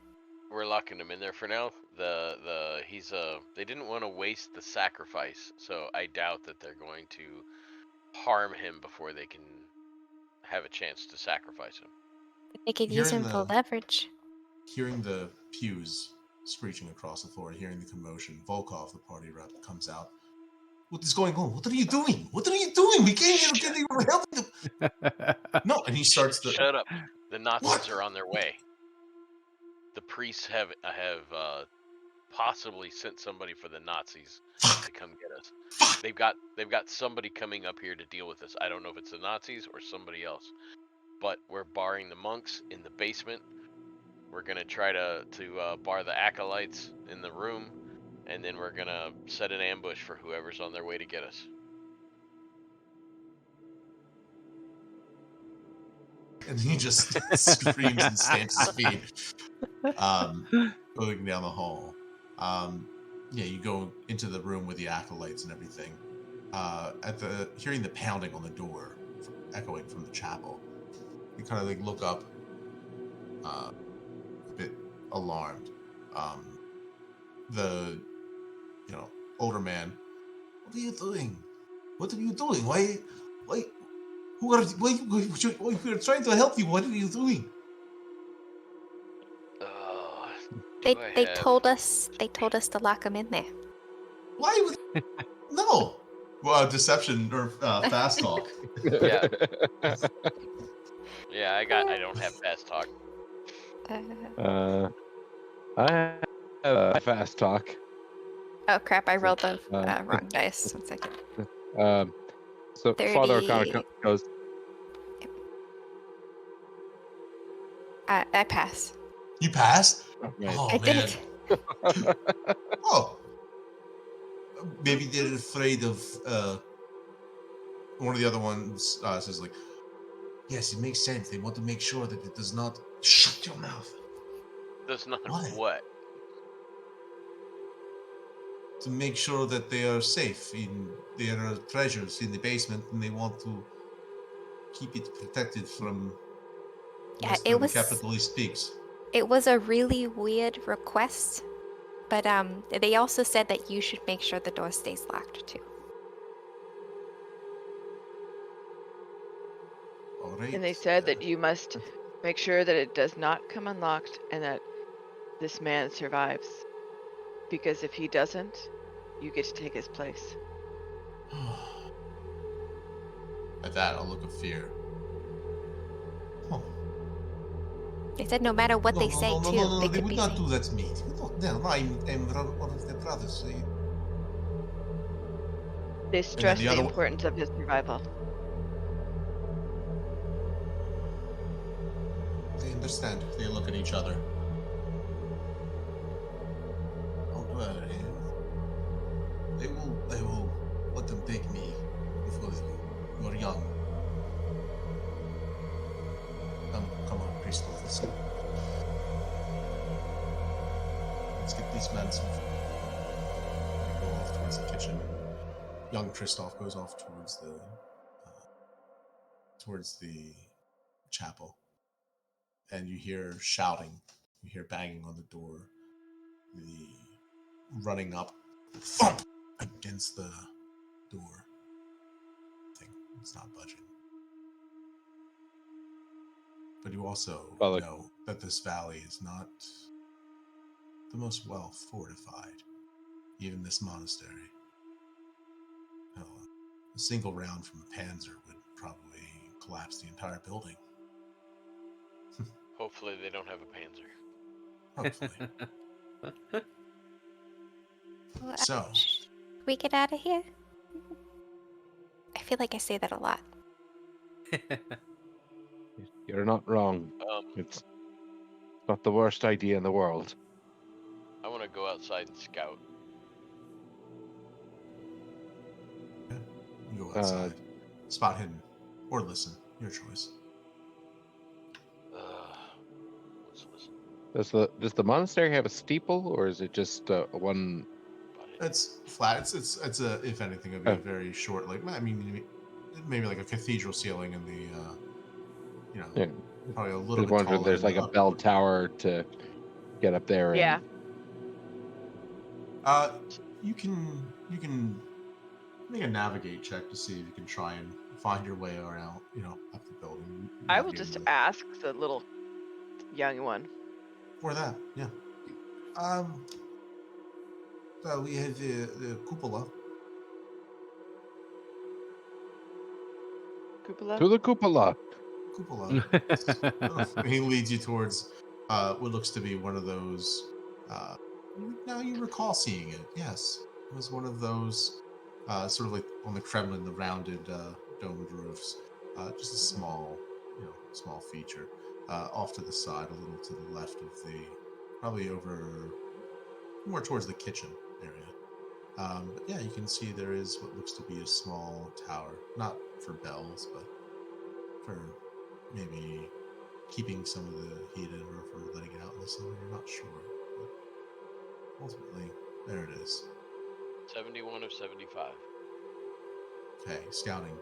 We're locking him in there for now. They didn't want to waste the sacrifice, so I doubt that they're going to harm him before they can have a chance to sacrifice him. They could You're use in him for the- leverage. Hearing the pews screeching across the floor, hearing the commotion, Volkov, the party rep, comes out. What is going on? What are you doing? What are you doing? We can't even help you. No, and he starts to. Shut up. The Nazis What? are on their way. The priests have possibly sent somebody for the Nazis to come get us. They've got somebody coming up here to deal with us. I don't know if it's the Nazis or somebody else. But we're barring the monks in the basement. We're gonna try to bar the acolytes in the room, and then we're gonna set an ambush for whoever's on their way to get us. And he just screams and stamps his feet, going down the hall. You go into the room with the acolytes and everything. Hearing the pounding on the door, echoing from the chapel, you kind of like look up, a bit alarmed. The older man. What are you doing? What are you doing? Why? We're trying to help you. What are you doing? They told us to lock him in there. Why would? No. Well, deception or fast talk. Yeah. Yeah, I don't have fast talk. I have fast talk. Oh crap! I rolled the wrong dice. 1 second. So 30. Father O'Connor goes. I pass. You passed? Right. Oh, I man. did. Oh. Maybe they're afraid of one of the other ones says like, yes, it makes sense. They want to make sure that it does not shut your mouth. Does not What? what? To make sure that they are safe in their treasures in the basement, and they want to keep it protected from it Western capitalist pigs. It was a really weird request, but they also said that you should make sure the door stays locked too. All right. And they said that you must make sure that it does not come unlocked and that this man survives. Because if he doesn't, you get to take his place. At that, a look of fear. Oh. They said no matter what they say too, No, they they could would be not safe. do that to me. No, I'm one of their brothers. They stress the other- importance of his survival. I understand. They look at each other. Don't worry. They will let them take me because you're young. Come on, Crystal. Let's get these men some food. They go off towards the kitchen. Young Kristoff goes off towards the chapel, and you hear shouting. You hear banging on the door. The running up, thump against the door. Thing. It's not budging. But you also know that this valley is not the most well fortified. Even this monastery. Hell, a single round from a panzer would probably collapse the entire building. Hopefully they don't have a panzer. Hopefully. Well, So, should we get out of here? I feel like I say that a lot. You're not wrong. It's not the worst idea in the world. I want to go outside and scout. you go outside. Spot hidden. Or listen. Your choice. Let's listen. Does the monastery have a steeple, or is it just one? It's flat. It's a, if anything, it'd be a very short, like, I mean, maybe like a cathedral ceiling in the, probably a little bit taller. There's like a bell tower to get up there. Yeah. You can make a navigate check to see if you can try and find your way around, up the building. I will just ask the little young one. For that, yeah. So we have the cupola. Cupola? To the cupola. He leads you towards what looks to be one of those. Now you recall seeing it. Yes, it was one of those, sort of like on the Kremlin, the rounded domed roofs. Just a small feature off to the side, a little to the left of probably over more towards the kitchen area. But yeah, you can see there is what looks to be a small tower, not for bells, but for maybe keeping some of the heat in or if we're letting it out in the summer. You're not sure. But ultimately, there it is. 71 of 75. Okay, scouting.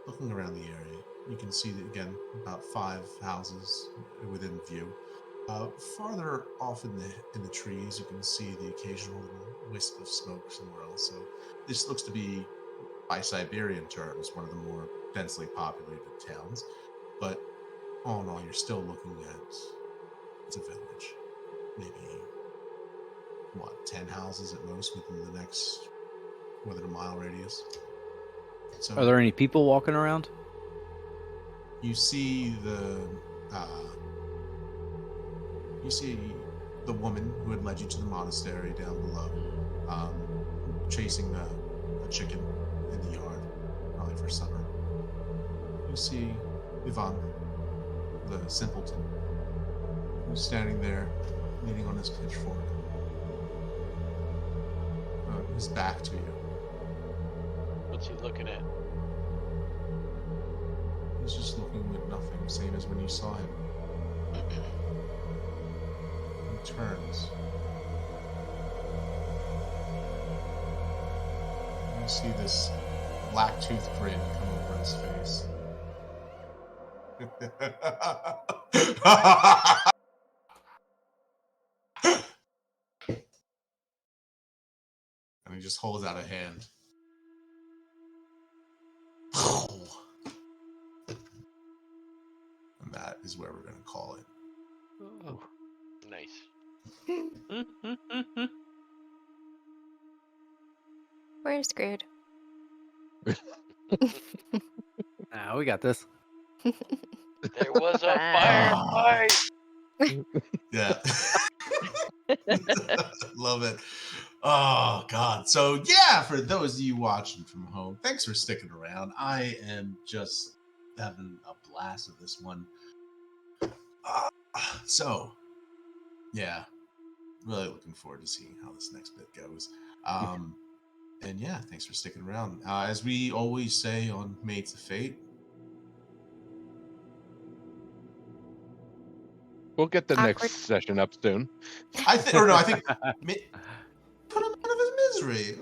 Looking around the area, you can see that, again, about 5 houses within view. Farther off in the trees, you can see the occasional little wisp of smoke somewhere else. So this looks to be, by Siberian terms, one of the more densely populated towns. But all in all, you're still looking at, it's a village. Maybe, 10 houses at most within the next, within a mile radius. So Are there any people walking around? you see the woman who had led you to the monastery down below, chasing a chicken in the yard, probably for supper. You see Ivan, the simpleton, who's standing there, leaning on his pitchfork, his back to you. What's he looking at? He's just looking at nothing, same as when you saw him. He turns. You see this black tooth grin come over his face. And he just holds out a hand. And that is where we're going to call it. Oh, nice. We're screwed. Nah, we got this. There was a Fine. firefight. Yeah. Love it. Oh, God. So, yeah, for those of you watching from home, thanks for sticking around. I am just having a blast with this one. So, yeah, really looking forward to seeing how this next bit goes. And yeah, thanks for sticking around. As we always say on Mates of Fate, We'll get the Awkward. next session up soon. I think put him out of his misery.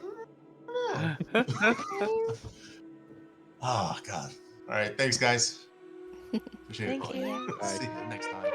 Oh, God. All right, thanks, guys. Appreciate it. Thank you. See you next time.